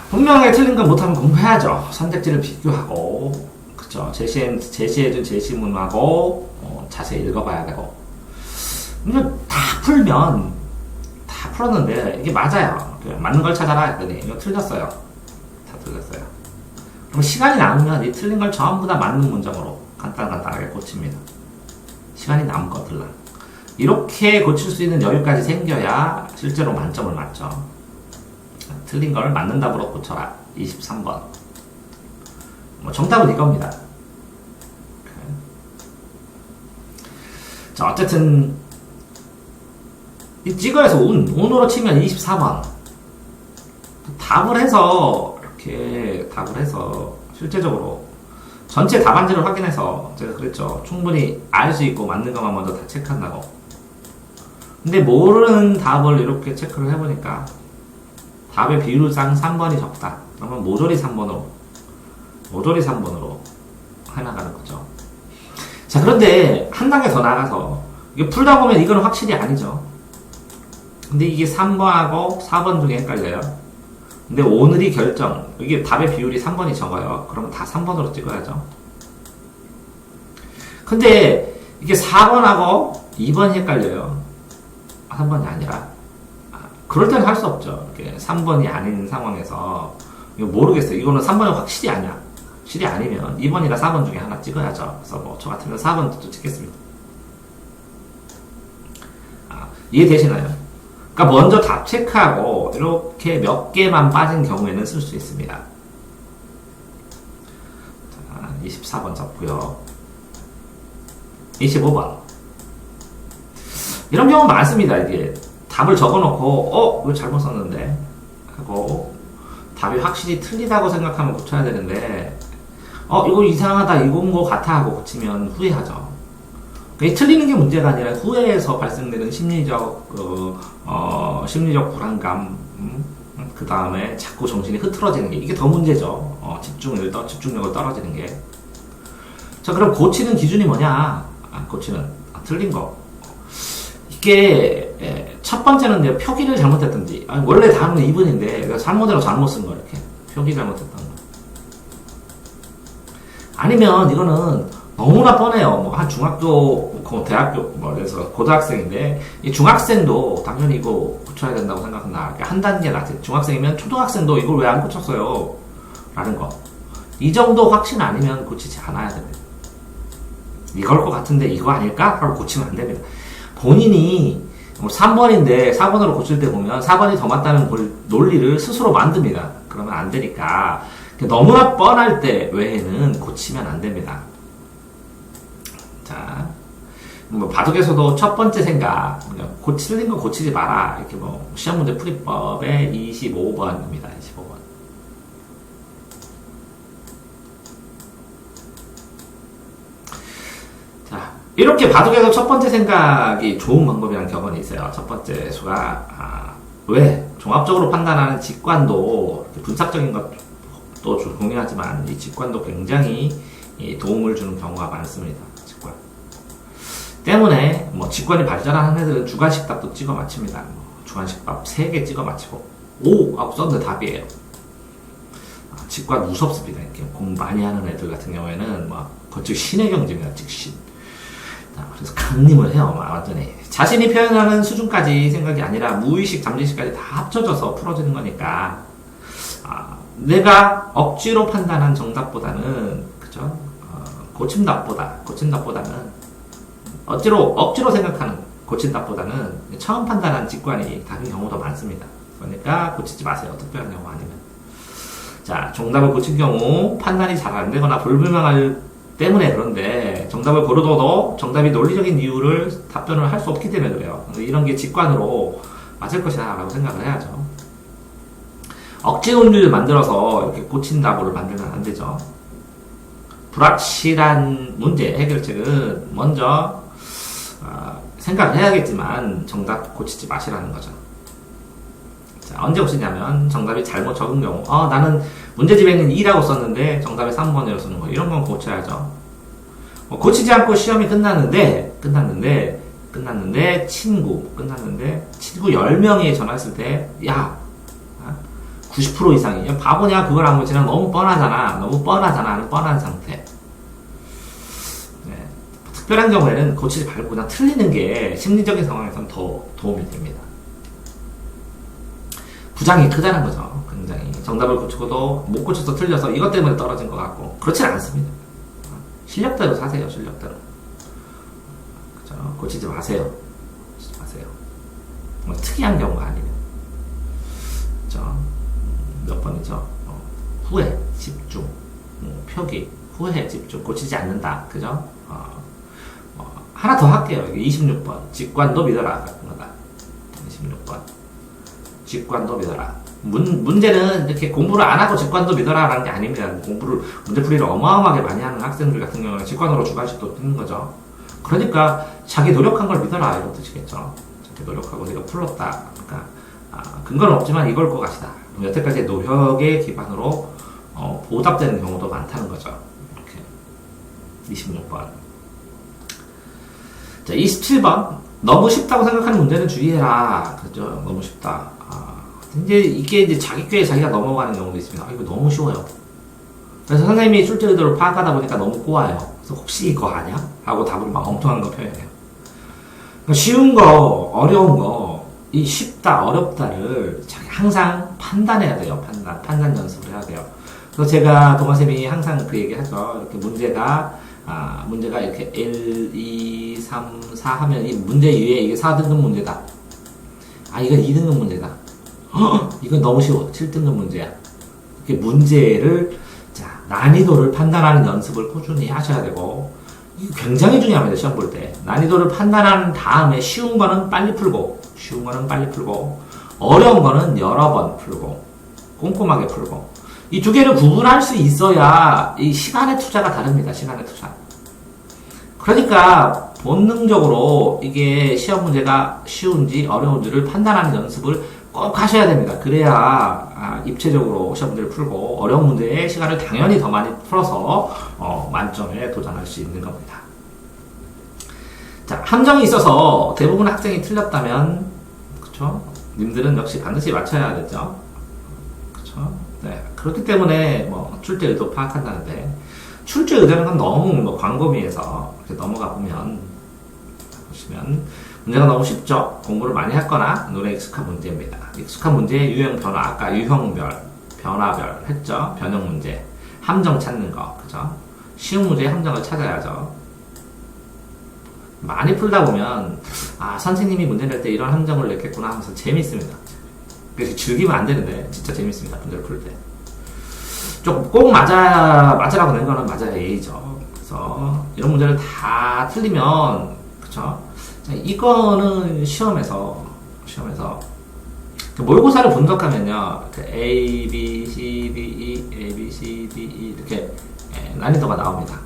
분명하게 틀린 건 못하면 공부해야죠. 선택지를 비교하고, 그쵸. 제시해준 제시문하고, 자세히 읽어봐야 되고. 다 풀었는데, 이게 맞아요. 맞는 걸 찾아라 했더니, 이거 틀렸어요. 다 틀렸어요. 그럼 시간이 남으면 이 틀린 걸 전부 다 맞는 문장으로 간단하게 고칩니다. 시간이 남거들라. 이렇게 고칠 수 있는 여유까지 생겨야 실제로 만점을 맞죠. 틀린 걸 맞는 답으로 고쳐라. 23번. 정답은 이겁니다. 자, 어쨌든 이 찍어에서 운으로 치면 24번. 답을 해서 이렇게 답을 해서 실제적으로 전체 답안지를 확인해서 제가 그랬죠. 충분히 알 수 있고 맞는 것만 먼저 다 체크한다고. 근데 모르는 답을 이렇게 체크를 해보니까 답의 비율상 3번이 적다. 그러면 모조리 3번으로 해나가는 거죠. 자, 그런데 한 단계 더 나가서 이게 풀다 보면 이거는 확실히 아니죠. 근데 이게 3번하고 4번 중에 헷갈려요. 근데 오늘이 결정, 이게 답의 비율이 3번이 적어요. 그러면 다 3번으로 찍어야죠. 근데 이게 4번하고 2번이 헷갈려요. 3번이 아니라. 그럴 때는 할 수 없죠. 이렇게 3번이 아닌 상황에서. 이거 모르겠어요. 이거는 3번이 확실히 아니야. 확실히 아니면 2번이나 4번 중에 하나 찍어야죠. 그래서 저 같으면 4번도 또 찍겠습니다. 이해되시나요? 그러니까 먼저 답 체크하고 이렇게 몇 개만 빠진 경우에는 쓸 수 있습니다. 자, 24번 잡고요. 25번. 이런 경우 많습니다. 이게 답을 적어놓고 이거 잘못 썼는데 하고 답이 확실히 틀리다고 생각하면 고쳐야 되는데 이거 이상하다 이건 거 같아 하고 고치면 후회하죠. 틀리는 게 문제가 아니라 후회에서 발생되는 심리적 불안감, 그 다음에 자꾸 정신이 흐트러지는 게 이게 더 문제죠. 집중력을 떨어지는 게. 자, 그럼 고치는 기준이 뭐냐? 틀린 거. 이게 첫 번째는 표기를 잘못했든지, 원래 단어는 2번인데 잘못대로 잘못 쓴 거 이렇게 표기 잘못했던 거. 아니면 이거는 너무나 뻔해요. 한 중학교, 대학교, 그래서 고등학생인데, 이 중학생도 당연히 이거 고쳐야 된다고 생각한다. 한 단계 낮은 중학생이면 초등학생도 이걸 왜 안 고쳤어요? 라는 거. 이 정도 확신 아니면 고치지 않아야 됩니다. 이걸 것 같은데 이거 아닐까? 하고 고치면 안 됩니다. 본인이 3번인데 4번으로 고칠 때 보면 4번이 더 맞다는 논리를 스스로 만듭니다. 그러면 안 되니까. 너무나 뻔할 때 외에는 고치면 안 됩니다. 자, 바둑에서도 첫 번째 생각, 틀린 거 고치지 마라. 이렇게 시험 문제 풀이법의 25번입니다. 25번. 자, 이렇게 바둑에서 첫 번째 생각이 좋은 방법이라는 격언이 있어요. 첫 번째 수가, 왜? 종합적으로 판단하는 직관도, 분석적인 것도 중요하지만, 이 직관도 굉장히 도움을 주는 경우가 많습니다. 직관. 때문에 직관이 발전하는 애들은 주관식답도 찍어 맞춥니다. 주관식답 3개 찍어 맞히고 5 하고 썼는데 답이에요. 직관 무섭습니다. 이렇게 공부 많이 하는 애들 같은 경우에는 거칠 신의 경지입니다. 직신. 그래서 강림을 해요. 완전히 자신이 표현하는 수준까지 생각이 아니라 무의식, 잠재의식까지 다 합쳐져서 풀어지는 거니까 내가 억지로 판단한 정답보다는 그죠? 고침답보다는 억지로 생각하는 고침답보다는 처음 판단한 직관이 답인 경우도 많습니다. 그러니까 고치지 마세요. 특별한 경우 아니면. 자, 정답을 고친 경우 판단이 잘 안 되거나 불분명할 때문에 그런데 정답을 고르더라도 정답이 논리적인 이유를 답변을 할 수 없기 때문에 그래요. 이런 게 직관으로 맞을 것이다 라고 생각을 해야죠. 억지 논리를 만들어서 이렇게 고친 답을 만들면 안 되죠. 불확실한 문제 해결책은 먼저 생각을 해야겠지만 정답 고치지 마시라는 거죠. 자, 언제 고치냐면 정답이 잘못 적은 경우 나는 문제집에는 2라고 썼는데 정답에 3번이라고 쓰는 거 이런 건 고쳐야죠. 고치지 않고 시험이 끝났는데 친구 10명이 전화했을 때 90% 이상이 바보냐 그걸 안 고치냐 너무 뻔하잖아 하는 뻔한 상태. 특별한 경우에는 고치지 말고 그냥 틀리는 게 심리적인 상황에서는 더 도움이 됩니다. 부장이 크다는 거죠. 굉장히 정답을 고치고도 못 고쳐서 틀려서 이것 때문에 떨어진 것 같고 그렇진 않습니다. 실력대로 사세요. 실력대로. 고치지 마세요. 고치지 마세요. 뭐 특이한 경우가 아니면. 몇 번이죠? 후회, 집중, 표기, 후회, 집중, 고치지 않는다. 그죠? 하나 더 할게요. 26번. 직관도 믿어라. 같은 거다. 26번. 직관도 믿어라. 문제는 이렇게 공부를 안 하고 직관도 믿어라라는 게 아닙니다. 문제풀이를 어마어마하게 많이 하는 학생들 같은 경우는 직관으로 주관식도 뜨는 거죠. 그러니까 자기 노력한 걸 믿어라. 이런 뜻이겠죠. 자기 노력하고 내가 풀었다. 그러니까, 근거는 없지만 이걸 것 같이다. 여태까지의 노력의 기반으로, 보답되는 경우도 많다는 거죠. 이렇게. 26번. 자, 27번. 너무 쉽다고 생각하는 문제는 주의해라. 그죠? 너무 쉽다. 이게 이제 자기 꾀에 자기가 넘어가는 경우도 있습니다. 이거 너무 쉬워요. 그래서 선생님이 출제 의도를 파악하다 보니까 너무 꼬아요. 그래서 혹시 이거 아냐? 하고 답을 막 엉뚱한 거 표현해요. 그러니까 쉬운 거, 어려운 거, 이 쉽다, 어렵다를 자기 항상 판단해야 돼요. 판단 연습을 해야 돼요. 그래서 제가 동아쌤이 항상 그 얘기 하죠. 이렇게 문제가 이렇게 1, 2, 3, 4 하면 이 문제 위에 이게 4등급 문제다. 이건 2등급 문제다. 이건 너무 쉬워. 7등급 문제야. 이렇게 문제를, 난이도를 판단하는 연습을 꾸준히 하셔야 되고, 이거 굉장히 중요합니다. 시험 볼 때. 난이도를 판단한 다음에 쉬운 거는 빨리 풀고, 어려운 거는 여러 번 풀고, 꼼꼼하게 풀고, 이 두 개를 구분할 수 있어야 이 시간의 투자가 다릅니다. 시간의 투자. 그러니까 본능적으로 이게 시험 문제가 쉬운지 어려운지를 판단하는 연습을 꼭 하셔야 됩니다. 그래야 입체적으로 시험 문제를 풀고 어려운 문제에 시간을 당연히 더 많이 풀어서 만점에 도전할 수 있는 겁니다. 자, 함정이 있어서 대부분 학생이 틀렸다면, 그쵸? 님들은 역시 반드시 맞춰야겠죠? 그쵸? 네. 그렇기 때문에 출제 의도 파악한다는데, 출제 의도는 건 너무 광범위해서 이렇게 넘어가 보시면 문제가 너무 쉽죠? 공부를 많이 했거나 눈에 익숙한 문제입니다. 익숙한 문제의 유형 변화, 아까 유형별, 변화별 했죠? 변형 문제, 함정 찾는 거, 그죠? 쉬운 문제의 함정을 찾아야죠. 많이 풀다 보면 선생님이 문제 낼 때 이런 함정을 냈겠구나 하면서 재밌습니다. 그래서 즐기면 안 되는데 진짜 재밌습니다. 문제를 풀 때. 좀 꼭 맞으라고 낸 거는 맞아야 예의죠. 그래서 이런 문제를 다 틀리면, 그쵸? 이거는 시험에서 모의고사를 분석하면요, A, B, C, D, E, A, B, C, D, E 이렇게 난이도가 나옵니다.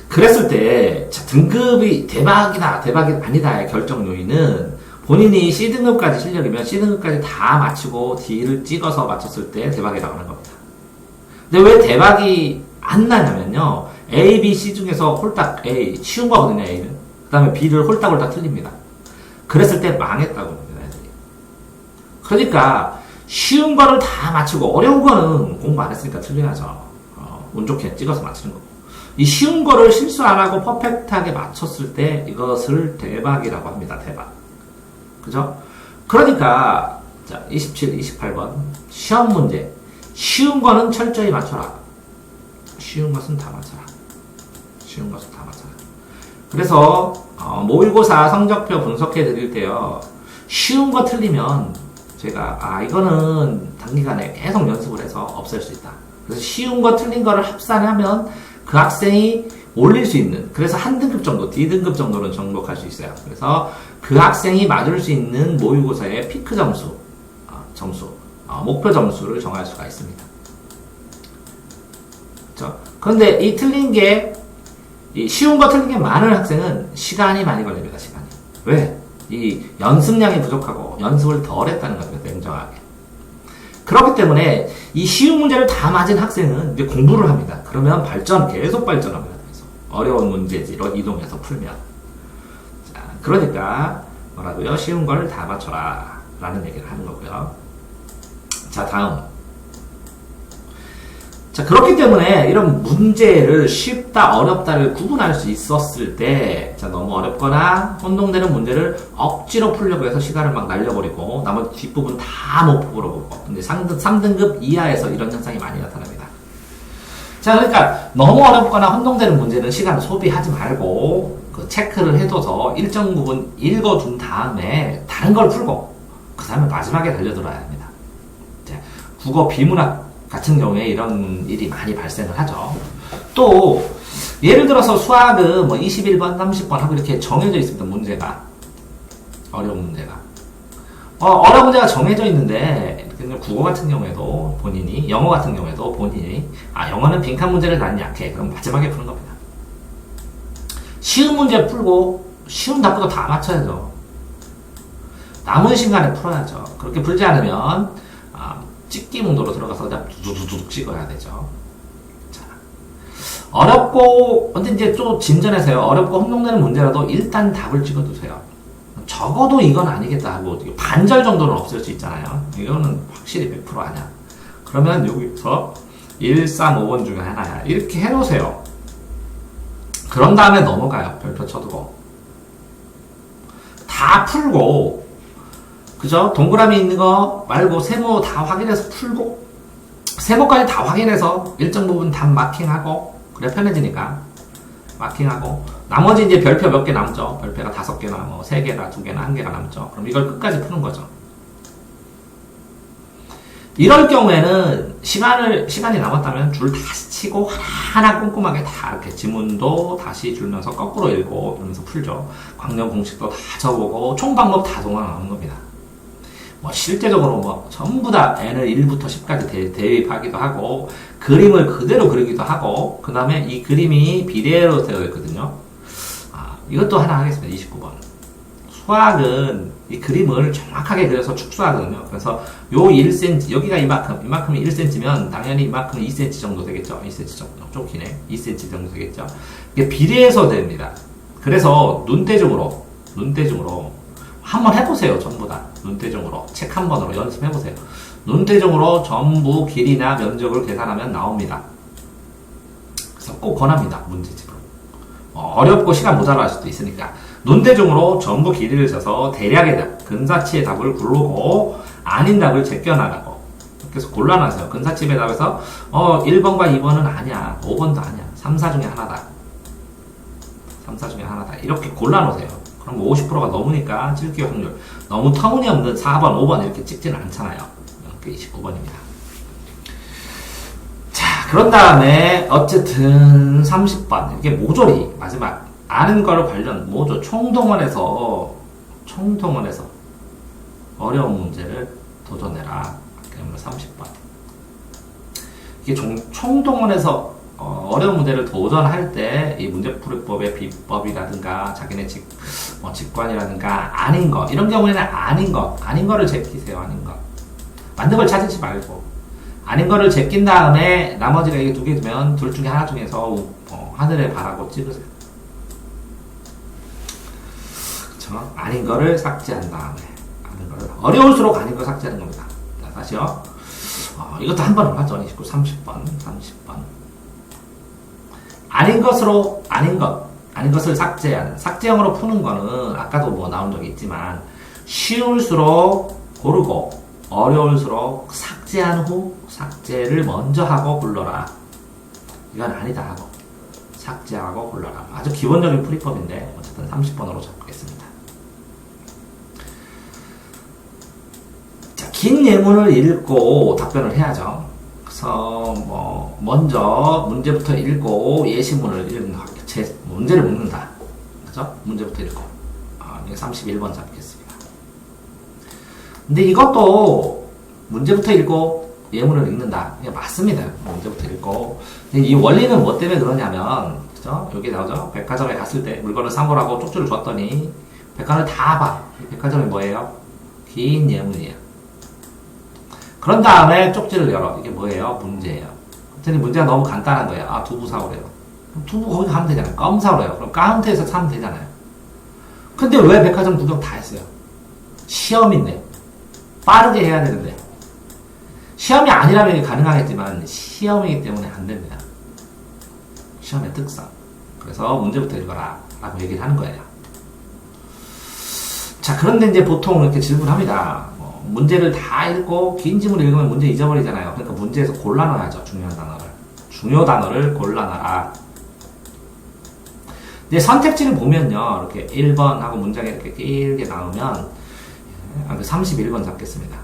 그랬을 때 등급이 대박이다, 대박이 아니다의 결정 요인은 본인이 C등급까지 실력이면 C등급까지 다 맞추고 D를 찍어서 맞췄을 때 대박이라고 하는 겁니다. 근데 왜 대박이 안 나냐면요, A, B, C 중에서 홀딱 A, 쉬운 거거든요, A는. 그 다음에 B를 홀딱홀딱 틀립니다. 그랬을 때 망했다고 합니다, 애들이. 그러니까 쉬운 거를 다 맞추고 어려운 거는 공부 안 했으니까 틀려야죠. 운 좋게 찍어서 맞추는 거고. 이 쉬운 거를 실수 안 하고 퍼펙트하게 맞췄을 때 이것을 대박이라고 합니다. 대박. 그죠? 그러니까 27, 28번 시험 문제. 쉬운 거는 철저히 맞춰라. 쉬운 것은 다 맞춰라. 그래서 모의고사 성적표 분석해 드릴 때요, 쉬운 거 틀리면 제가 이거는 단기간에 계속 연습을 해서 없앨 수 있다. 그래서 쉬운 거 틀린 거를 합산하면 그 학생이 올릴 수 있는, 그래서 한 등급 정도, D등급 정도는 정복할 수 있어요. 그래서 그 학생이 맞을 수 있는 모의고사의 피크 점수, 목표 점수를 정할 수가 있습니다. 그렇죠? 그런데 이 틀린 게, 이 쉬운 거 틀린 게 많은 학생은 시간이 많이 걸립니다. 시간이. 왜? 이 연습량이 부족하고 연습을 덜 했다는 겁니다. 냉정하게. 그렇기 때문에 이 쉬운 문제를 다 맞은 학생은 이제 공부를 합니다. 그러면 계속 발전합니다. 그래서 어려운 문제지로 이동해서 풀면. 자, 그러니까 뭐라고요? 쉬운 걸 다 맞춰라 라는 얘기를 하는 거고요. 자, 다음. 자, 그렇기 때문에 이런 문제를 쉽다, 어렵다를 구분할 수 있었을 때, 너무 어렵거나 혼동되는 문제를 억지로 풀려고 해서 시간을 막 날려버리고, 나머지 뒷부분 다 못 풀어보고, 근데 3등급 이하에서 이런 현상이 많이 나타납니다. 자, 그러니까 너무 어렵거나 혼동되는 문제는 시간을 소비하지 말고, 그 체크를 해둬서 일정 부분 읽어둔 다음에 다른 걸 풀고 그 다음에 마지막에 달려들어야 합니다. 이제 국어 비문학 같은 경우에 이런 일이 많이 발생을 하죠. 또 예를 들어서 수학은 뭐 21번, 30번 하고 이렇게 정해져 있습니다. 문제가 어려운 문제가 어려운 문제가 정해져 있는데 국어 같은 경우에도 본인이 영어 같은 경우에도 본인이 영어는 빈칸 문제를 난 약해 그럼 마지막에 푸는 겁니다. 쉬운 문제 풀고 쉬운 답부터 다 맞춰야죠. 남은 시간에 풀어야죠. 그렇게 풀지 않으면 찍기 문도로 들어가서 그냥 두두두둑 찍어야 되죠. 자, 어렵고 근데 이제 좀 진전해서요. 어렵고 혼동되는 문제라도 일단 답을 찍어두세요. 적어도 이건 아니겠다 하고 반절 정도는 없을 수 있잖아요. 이거는 확실히 100% 아니야. 그러면 여기서 1, 3, 5번 중에 하나야. 이렇게 해놓으세요. 그런 다음에 넘어가요. 별표 쳐두고. 다 풀고, 그죠? 동그라미 있는 거 말고 세모 다 확인해서 풀고, 세모까지 다 확인해서 일정 부분 답 마킹하고, 그래 편해지니까. 마킹하고, 나머지 이제 별표 몇 개 남죠? 별표가 5개나, 뭐, 3개나, 2개나, 1개가 남죠? 그럼 이걸 끝까지 푸는 거죠. 이럴 경우에는 시간이 남았다면 줄 다시 치고 하나 꼼꼼하게 다 이렇게 지문도 다시 줄면서 거꾸로 읽고 이러면서 풀죠. 광역 공식도 다 적어보고 총 방법 다 동원하는 겁니다. 뭐 실제적으로 뭐 전부 다 n을 1부터 10까지 대입하기도 하고 그림을 그대로 그리기도 하고 그 다음에 이 그림이 비례로 되어 있거든요. 이것도 하나 하겠습니다. 29번. 수학은 이 그림을 정확하게 그려서 축소하거든요. 그래서 요 1cm, 여기가 이만큼이 1cm면 당연히 이만큼은 2cm 정도 되겠죠. 2cm 정도. 좀 기네. 2cm 정도 되겠죠. 이게 비례해서 됩니다. 그래서 눈대중으로 한번 해보세요. 전부 다. 눈대중으로. 책 한 번으로 연습해보세요. 눈대중으로 전부 길이나 면적을 계산하면 나옵니다. 그래서 꼭 권합니다. 문제집으로. 어렵고 시간 모자랄 수도 있으니까. 눈대중으로 전부 길이를 써서 대략의 답, 근사치의 답을 고르고 아닌 답을 제껴나가고 그래서 골라놔서요. 근사치의 답에서 1번과 2번은 아니야. 5번도 아니야. 3, 4 중에 하나다. 3, 4 중에 하나다. 이렇게 골라놓으세요. 그럼 50%가 넘으니까 찍기 확률. 너무 터무니없는 4번, 5번 이렇게 찍지는 않잖아요. 그게 29번입니다. 자, 그런 다음에 어쨌든 30번 이게 모조리 마지막 아는 거를 관련 모조 총동원해서 어려운 문제를 도전해라. 그러면 30번. 이게 총동원해서 어려운 문제를 도전할 때 이 문제풀이법의 비법이라든가 자기네 직관이라든가 아닌 거 이런 경우에는 아닌 거를 제끼세요. 아닌 거 만든 걸 찾지 말고 아닌 거를 제낀 다음에 나머지가 이게 2개 두면 둘 중에 하나 중에서 하늘에 바라고 찍으세요. 아닌 거를 삭제한 다음에 아닌 거를 어려울수록 아닌 거 삭제하는 겁니다. 자, 다시요. 이것도 한 번으로 하죠. 29, 30번. 아닌 것을 삭제하는 삭제형으로 푸는 거는 아까도 뭐 나온 적이 있지만 쉬울수록 고르고 어려울수록 삭제한 후 삭제를 먼저 하고 불러라. 이건 아니다 하고 삭제하고 불러라. 아주 기본적인 풀이법인데 어쨌든 30번으로 잡겠습니다. 긴 예문을 읽고 답변을 해야죠. 그래서 먼저 문제부터 읽고 예시문을 읽는 문제를 묻는다. 그죠? 문제부터 읽고 31번 잡겠습니다. 근데 이것도 문제부터 읽고 예문을 읽는다. 이게 맞습니다. 문제부터 읽고. 근데 이 원리는 뭐 때문에 그러냐면 그죠? 여기 나오죠? 백화점에 갔을 때 물건을 사보라고 쪽지를 줬더니 백화점을 다 봐. 이 백화점이 뭐예요? 긴 예문이에요. 그런 다음에 쪽지를 열어. 이게 뭐예요? 문제예요. 그랬더니 문제가 너무 간단한 거예요. 두부 사오래요. 두부 거기 가면 되잖아요. 껌 사오래요. 그럼 카운터에서 사면 되잖아요. 근데 왜 백화점 구경 다 했어요? 시험인데. 빠르게 해야 되는데. 시험이 아니라면 가능하겠지만 시험이기 때문에 안 됩니다. 시험의 특성. 그래서 문제부터 읽어라. 라고 얘기를 하는 거예요. 자, 그런데 이제 보통 이렇게 질문합니다. 문제를 다 읽고 긴 지문을 읽으면 문제 잊어버리잖아요. 그러니까 문제에서 골라놔야죠. 중요 단어를 골라놔라. 근데 선택지를 보면요, 이렇게 1번 하고 문장이 이렇게 길게 나오면 31번 잡겠습니다.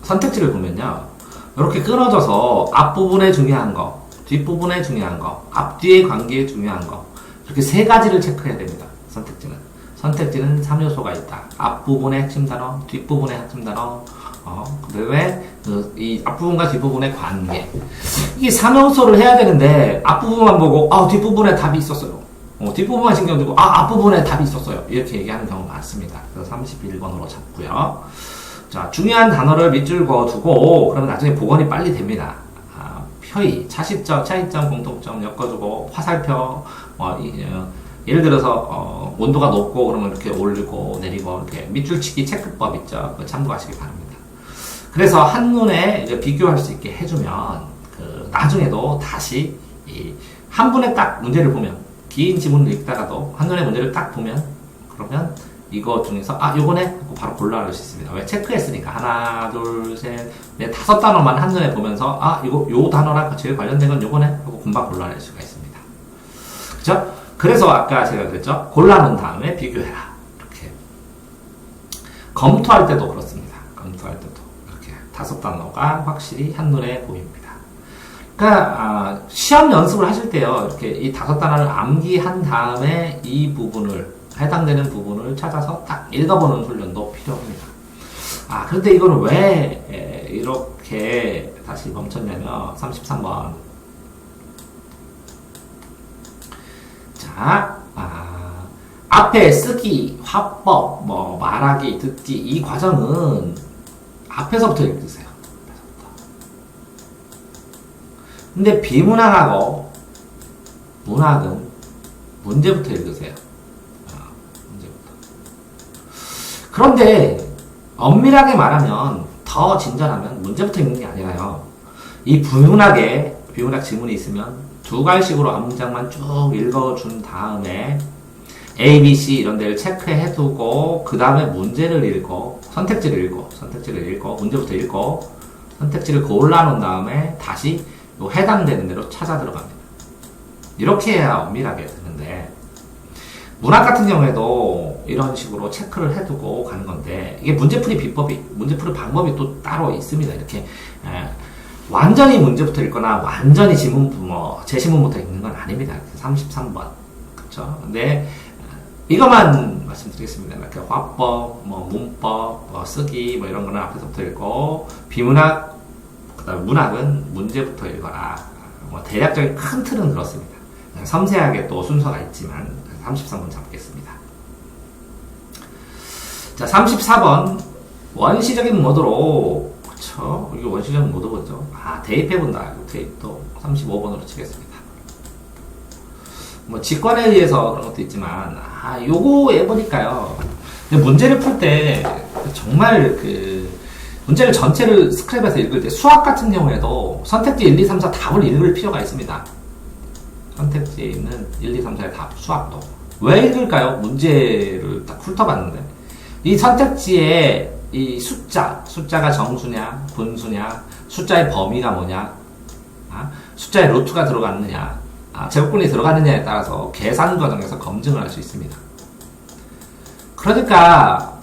선택지를 보면요, 이렇게 끊어져서 앞부분에 중요한 거, 뒷부분에 중요한 거, 앞뒤의 관계에 중요한 거, 이렇게 세 가지를 체크해야 됩니다. 선택지는 3요소가 있다. 앞부분의 핵심 단어, 뒷부분의 핵심 단어, 그 다음에 이 앞부분과 뒷부분의 관계. 이게 3요소를 해야 되는데 앞부분만 보고 뒷부분에 답이 있었어요. 뒷부분만 신경 쓰고 앞부분에 답이 있었어요. 이렇게 얘기하는 경우가 많습니다. 그래서 31번으로 잡고요. 자, 중요한 단어를 밑줄 그어두고 그러면 나중에 복원이 빨리 됩니다. 표의, 차시점, 차이점, 공통점 엮어주고 화살표, 예를 들어서 온도가 높고 그러면 이렇게 올리고 내리고 이렇게 밑줄치기 체크법 있죠. 그거 참고하시기 바랍니다. 그래서 한눈에 이제 비교할 수 있게 해주면 나중에도 다시 한 분에 딱 문제를 보면 긴 지문을 읽다가도 한눈에 문제를 딱 보면 그러면 이거 중에서 요거네 하고 바로 골라낼 수 있습니다. 왜? 체크했으니까 하나 둘셋넷 5단어만 한눈에 보면서 요 단어랑 제일 관련된 건 요거네 하고 금방 골라낼 수가 있습니다. 그죠? 그래서 아까 제가 그랬죠? 골라놓은 다음에 비교해라. 이렇게 검토할 때도 그렇습니다. 검토할 때도 이렇게 5단어가 확실히 한눈에 보입니다. 그러니까 시험 연습을 하실 때요, 이렇게 이 5단어를 암기한 다음에 이 부분을 해당되는 부분을 찾아서 딱 읽어보는 훈련도 필요합니다. 그런데 이거는 왜 이렇게 다시 멈췄냐면 33번. 자, 앞에 쓰기, 화법, 말하기, 듣기 이 과정은 앞에서부터 읽으세요. 근데 비문학하고 문학은 문제부터 읽으세요. 그런데 엄밀하게 말하면 더 진전하면 문제부터 읽는 게 아니라요. 이 비문학 지문이 있으면 2갈식으로 앞문장만 쭉 읽어준 다음에 A, B, C 이런 데를 체크해두고 그 다음에 문제를 읽고 선택지를 읽고 문제부터 읽고 선택지를 골라놓은 다음에 다시 해당되는 대로 찾아 들어갑니다. 이렇게 해야 엄밀하게 되는데 문학 같은 경우에도 이런 식으로 체크를 해두고 가는 건데 이게 문제풀이 방법이 또 따로 있습니다. 이렇게 완전히 문제부터 읽거나 완전히 제시문부터 읽는 건 아닙니다. 33번 그렇죠? 근데 이것만 말씀드리겠습니다. 이렇게 화법, 문법, 쓰기 이런 거는 앞에서부터 읽고 비문학, 그다음에 문학은 문제부터 읽어라. 대략적인 큰 틀은 그렇습니다. 섬세하게 또 순서가 있지만 33번 잡겠습니다. 자, 34번 원시적인 모드로 그쵸? 이게 원시적인 모드 뭐죠? 대입해본다. 대입도 35번으로 치겠습니다. 직관에 의해서 그런 것도 있지만 요거 해보니까요. 문제를 풀 때 정말 문제를 전체를 스크랩해서 읽을 때 수학 같은 경우에도 선택지 1, 2, 3, 4 답을 읽을 필요가 있습니다. 선택지에 있는 1, 2, 3, 4의 답, 수학도. 왜 읽을까요? 문제를 딱 훑어봤는데. 이 선택지에 이 숫자가 정수냐, 분수냐, 숫자의 범위가 뭐냐, 숫자의 루트가 들어갔느냐, 제곱근이 들어갔느냐에 따라서 계산 과정에서 검증을 할 수 있습니다. 그러니까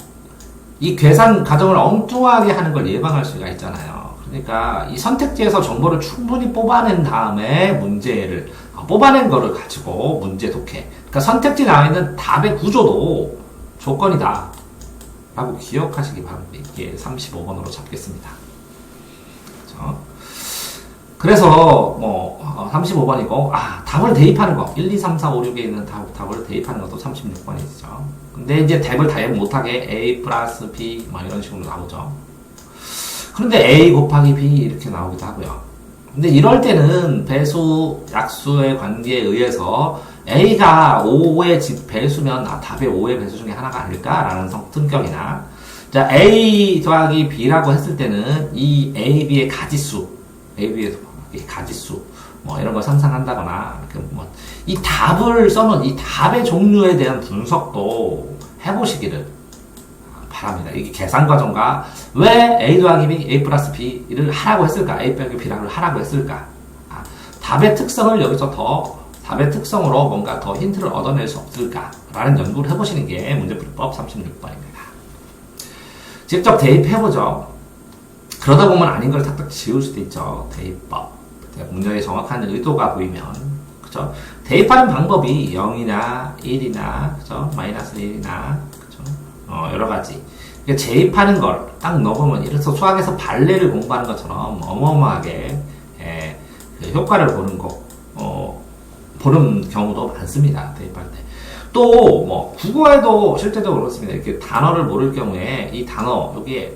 이 계산 과정을 엉뚱하게 하는 걸 예방할 수가 있잖아요. 그러니까 이 선택지에서 정보를 충분히 뽑아낸 다음에 문제를 뽑아낸 거를 가지고 문제 독해. 그러니까 선택지에 나와 있는 답의 구조도 조건이다 라고 기억하시기 바랍니다. 이게 35번으로 잡겠습니다. 그렇죠? 그래서 35번이고 답을 대입하는 거 1, 2, 3, 4, 5, 6에 있는 답을 대입하는 것도 36번이죠. 근데 이제 답을 대입 못하게 A 플러스 B 이런 식으로 나오죠. 그런데 A 곱하기 B 이렇게 나오기도 하고요. 근데 이럴 때는 배수, 약수의 관계에 의해서 A가 5의 배수면 답의 5의 배수 중에 하나가 아닐까라는 성등격이나 자 A 더하기 B라고 했을 때는 이 A, B의 가지수 이런 걸 상상한다거나 이 답을 써놓은 이 답의 종류에 대한 분석도 해보시기를 바랍니다. 이게 계산 과정과 왜 A 더하기 B, A 플러스 B를 하라고 했을까? A 빼기 B를 하라고 했을까? 답의 특성을 여기서 더 답의 특성으로 뭔가 더 힌트를 얻어낼 수 없을까라는 연구를 해보시는 게 문제풀이법 36번입니다. 직접 대입해보죠. 그러다 보면 아닌 걸 탁탁 지울 수도 있죠. 대입법. 문제의 정확한 의도가 보이면. 그죠? 대입하는 방법이 0이나 1이나, 그죠? 마이너스 1이나, 그죠? 여러 가지. 그러니까 재입하는 걸 딱 넣어보면, 이래서 수학에서 발레를 공부하는 것처럼 어마어마하게, 그 효과를 보는 경우도 많습니다. 대입할 때. 또, 국어에도 실제적으로 그렇습니다. 이렇게 단어를 모를 경우에 이 단어, 여기에,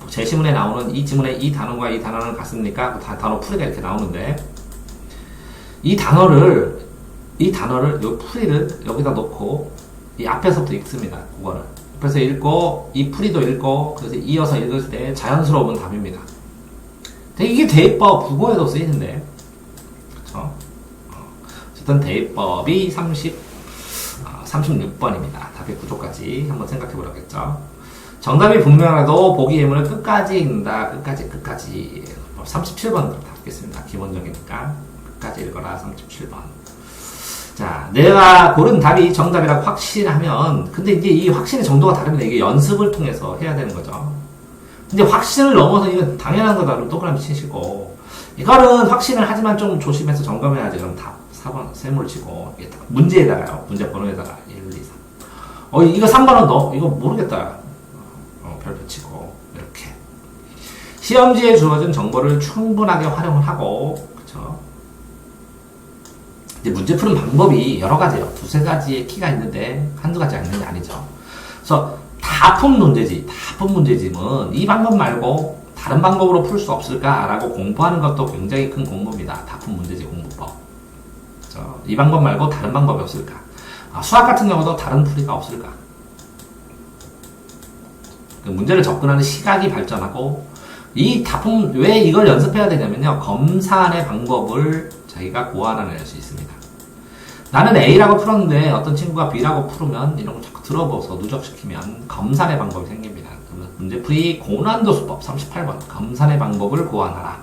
제 지문에 나오는 이 지문에 이 단어가 이 단어는 같습니까? 단어 풀이가 이렇게 나오는데, 이 단어를, 이 풀이를 여기다 놓고, 이 앞에서부터 읽습니다. 국어를. 앞에서 읽고, 이 풀이도 읽고, 그래서 이어서 읽을 때 자연스러운 답입니다. 이게 대입법 국어에도 쓰이는데, 그쵸? 어쨌든 대입법이 36번입니다. 답의 구조까지 한번 생각해 보라겠죠. 정답이 분명해도 보기 예문을 끝까지 읽는다. 끝까지. 37번으로 답겠습니다. 기본적이니까. 끝까지 읽어라. 37번. 자, 내가 고른 답이 정답이라고 확신하면, 근데 이제 이 확신의 정도가 다릅니다. 이게 연습을 통해서 해야 되는 거죠. 근데 확신을 넘어서 이건 당연한 거다. 그럼 동그라미 치시고, 이거는 확신을 하지만 좀 조심해서 점검해야지. 그럼 답 4번 세모를 치고, 문제에다가요. 문제 번호에다가 1, 2, 3. 이거 3번은 너 이거 모르겠다. 별표 치고 이렇게. 시험지에 주어진 정보를 충분하게 활용을 하고, 그쵸? 이제 문제 푸는 방법이 여러 가지예요. 두세 가지의 키가 있는데 한두 가지 있는 게 아니죠. 그래서 다푼 문제집은 이 방법 말고 다른 방법으로 풀 수 없을까라고 공부하는 것도 굉장히 큰 공부입니다. 다푼 문제집 공부법. 그쵸? 이 방법 말고 다른 방법이 없을까? 수학 같은 경우도 다른 풀이가 없을까? 그 문제를 접근하는 시각이 발전하고, 이 다품, 왜 이걸 연습해야 되냐면요. 검산의 방법을 자기가 고안해낼 수 있습니다. 나는 A라고 풀었는데 어떤 친구가 B라고 풀으면 이런 걸 자꾸 들어보서 누적시키면 검산의 방법이 생깁니다. 그러면 문제풀이 고난도 수법 38번. 검산의 방법을 고안하라.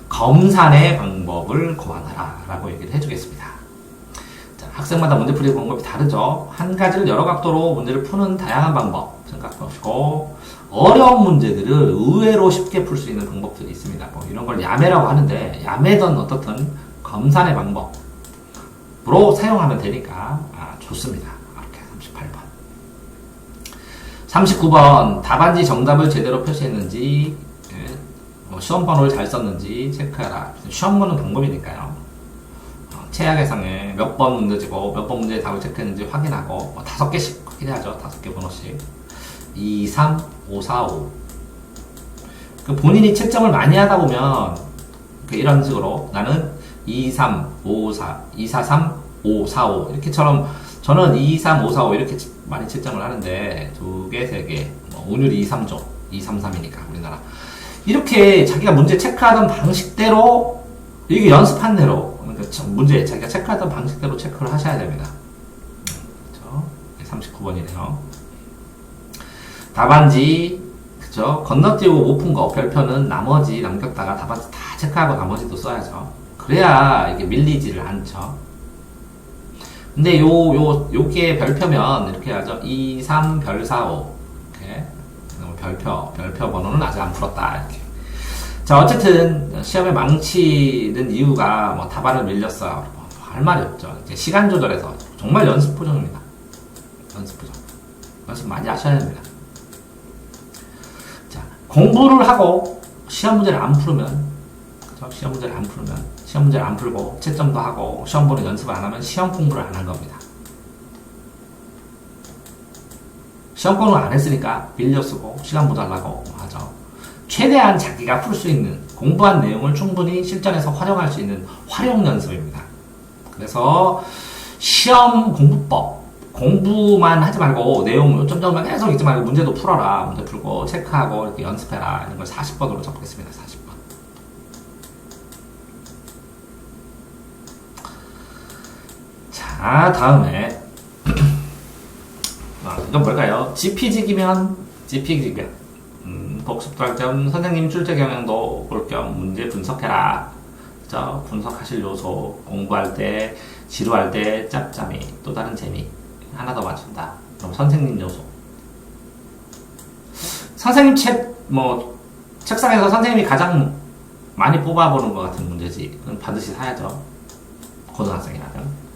검산의 방법을 고안하라. 라고 얘기를 해주겠습니다. 자, 학생마다 문제풀이 방법이 다르죠. 한 가지를 여러 각도로 문제를 푸는 다양한 방법 생각해보시고, 어려운 문제들을 의외로 쉽게 풀 수 있는 방법들이 있습니다. 이런 걸 야매라고 하는데, 야매든 어떻든 검산의 방법으로 사용하면 되니까 좋습니다. 이렇게 38번. 39번. 답안지 정답을 제대로 표시했는지, 시험 번호를 잘 썼는지 체크해라. 시험 보는 방법이니까요. 최악의상에 몇 번 문제지고 몇 번 문제의 답을 체크했는지 확인하고, 5개씩 확인해야죠. 5개 번호씩. 2, 3, 5, 4, 5. 본인이 채점을 많이 하다 보면, 이런 식으로, 나는 2, 3, 5, 4, 2, 4, 3, 5, 4, 5. 이렇게처럼, 저는 2, 3, 5, 4, 5 이렇게 많이 채점을 하는데, 2개, 3개, 운율이 2, 3조. 2, 3, 3이니까, 우리나라. 이렇게 자기가 문제 체크하던 방식대로, 이게 연습한 대로, 그러니까 문제 자기가 체크하던 방식대로 체크를 하셔야 됩니다. 그쵸? 39번이네요. 답안지, 그쵸? 건너뛰고 못 푼 거, 별표는 나머지 남겼다가 답안지 다 체크하고 나머지도 써야죠. 그래야 이게 밀리지를 않죠. 근데 요게 별표면 이렇게 하죠. 2, 3, 별 4, 5. 이렇게. 별표 번호는 아직 안 풀었다. 이렇게. 자, 어쨌든, 시험에 망치는 이유가 답안을 밀렸어. 할 말이 없죠. 이제 시간 조절해서. 정말 연습 포정입니다. 연습 포정. 연습 많이 하셔야 됩니다. 공부를 하고 시험 문제를 안 풀으면, 그쵸? 시험 문제를 안 풀고 채점도 하고 시험 보는 연습을 안 하면 시험 공부를 안 한 겁니다. 시험 공부를 안 했으니까 빌려 쓰고 시간 모자라고 하죠. 최대한 자기가 풀 수 있는 공부한 내용을 충분히 실전에서 활용할 수 있는 활용 연습입니다. 그래서 시험 공부법, 공부만 하지 말고 내용 요점점만 계속 읽지 말고 문제도 풀어라. 문제 풀고 체크하고 이렇게 연습해라. 이런 걸 40번으로 적겠습니다. 40번. 자, 다음에 이건 뭘까요? 지피지기면 복습도 할 겸 선생님 출제 경향도 볼 겸 문제 분석해라. 그죠? 분석하실 요소, 공부할 때, 지루할 때 짬짬이, 또 다른 재미 하나 더 맞춘다. 그럼 선생님 요소. 선생님 책상에서 선생님이 가장 많이 뽑아보는 것 같은 문제지. 그건 반드시 사야죠. 고등학생이라면.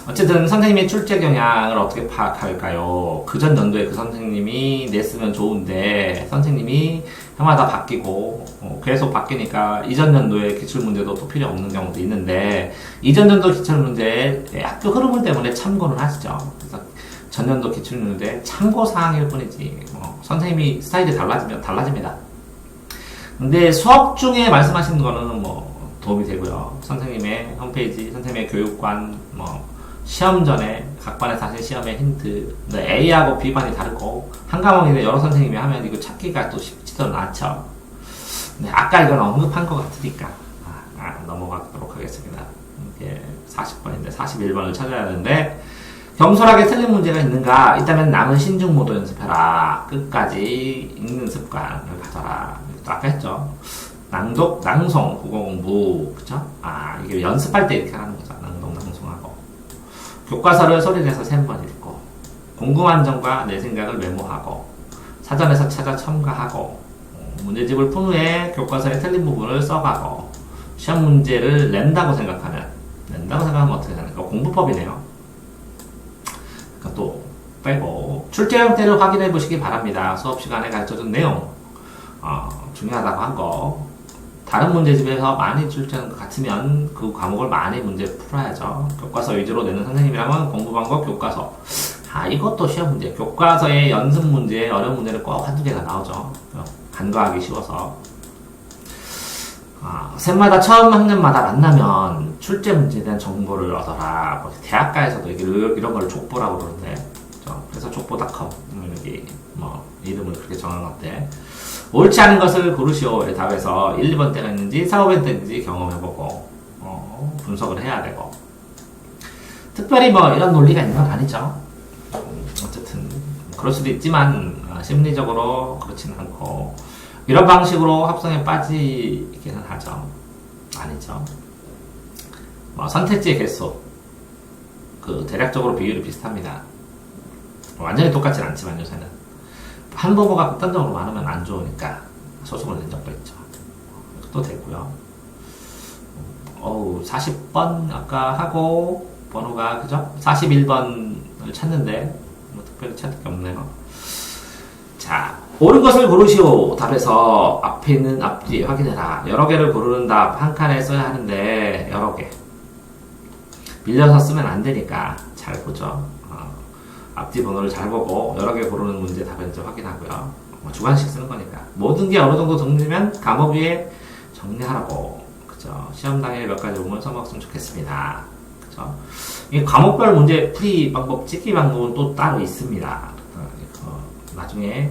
어쨌든 선생님의 출제 경향을 어떻게 파악할까요? 그전 연도에 그 선생님이 냈으면 좋은데 선생님이 해마다 바뀌고 계속 바뀌니까 이전 연도의 기출문제도 또 필요 없는 경우도 있는데 이전 연도 기출문제의 학교 흐름을 때문에 참고는 하시죠. 그래서 전년도 기출문제 참고사항일 뿐이지 선생님이 스타일이 달라지면 달라집니다. 근데 수업 중에 말씀하시는 거는 도움이 되고요. 선생님의 홈페이지, 선생님의 교육관, 시험 전에 각반에서 하신 시험의 힌트, A하고 B반이 다르고 한 과목인데 여러 선생님이 하면 이거 찾기가 또 쉽지도 않죠. 네, 아까 이건 언급한 것 같으니까 넘어가도록 하겠습니다. 이게 40번인데 41번을 찾아야 하는데 경솔하게 틀린 문제가 있는가? 있다면 남은 신중모도 연습해라. 끝까지 읽는 습관을 가져라. 이것도 아까 했죠. 낭독, 낭송, 국어 공부, 그쵸? 이게 연습할 때 이렇게 하는 거죠. 낭독, 낭송하고. 교과서를 소리내서 3번 읽고, 궁금한 점과 내 생각을 메모하고, 사전에서 찾아 첨가하고, 문제집을 푼 후에 교과서의 틀린 부분을 써가고, 시험 문제를 낸다고 생각하면 어떻게 되는가? 공부법이네요. 그러니까 또 빼고, 출제 형태를 확인해 보시기 바랍니다. 수업 시간에 가르쳐준 내용, 중요하다고 한 거. 다른 문제집에서 많이 출제하는 것 같으면 그 과목을 많이 문제 풀어야죠. 교과서 위주로 내는 선생님이라면 공부 방법 교과서. 이것도 시험 문제. 교과서의 연습 문제, 어려운 문제는 꼭 한두 개가 나오죠. 간과하기 쉬워서. 셋마다 처음 학년마다 만나면 출제 문제에 대한 정보를 얻어라. 대학가에서도 이런 걸 족보라고 그러는데. 그래서 족보닷컴. 여기 이름을 그렇게 정한 건데. 옳지 않은 것을 고르시오. 답에서 1, 2번 때가 있는지 4, 5번 때가 있는지 경험해보고 분석을 해야 되고 특별히 이런 논리가 있는 건 아니죠. 어쨌든 그럴 수도 있지만 심리적으로 그렇지는 않고 이런 방식으로 합성에 빠지기는 하죠. 아니죠. 선택지의 개수 대략적으로 비율이 비슷합니다. 완전히 똑같진 않지만 요새는 한 부모가 극단적으로 많으면 안 좋으니까 소송을 낸 적도 있죠. 또 되고요. 40번 아까 하고 번호가 그죠? 41번을 찾는데 특별히 찾을 게 없네요. 자, 옳은 것을 고르시오. 답에서 앞에 있는 앞뒤 확인해라. 여러 개를 고르는 답 한 칸에 써야 하는데 여러 개 밀려서 쓰면 안 되니까 잘 보죠. 앞뒤 번호를 잘 보고 여러 개 고르는 문제 답변지 확인하고요. 주관식 쓰는 거니까 모든 게 어느 정도 정리되면 과목 위에 정리하라고. 그죠? 시험 당일 몇 가지 문을 써먹으면 좋겠습니다. 그죠? 이 과목별 문제 풀이 방법, 찍기 방법은 또 따로 있습니다. 나중에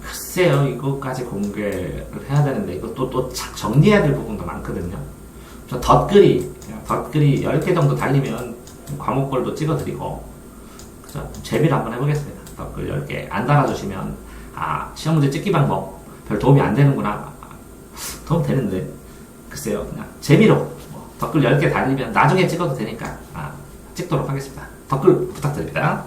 글쎄요, 이거까지 공개를 해야 되는데 이것도 또 정리해야 될 부분도 많거든요. 저 덧글이 10개 정도 달리면 과목별도 찍어드리고. 재미를 한번 해보겠습니다. 덧글 10개 안 달아주시면 시험 문제 찍기 방법 별 도움이 안 되는구나. 도움 되는데 글쎄요, 그냥 재미로 덧글 10개 달리면 나중에 찍어도 되니까 찍도록 하겠습니다. 덧글 부탁드립니다.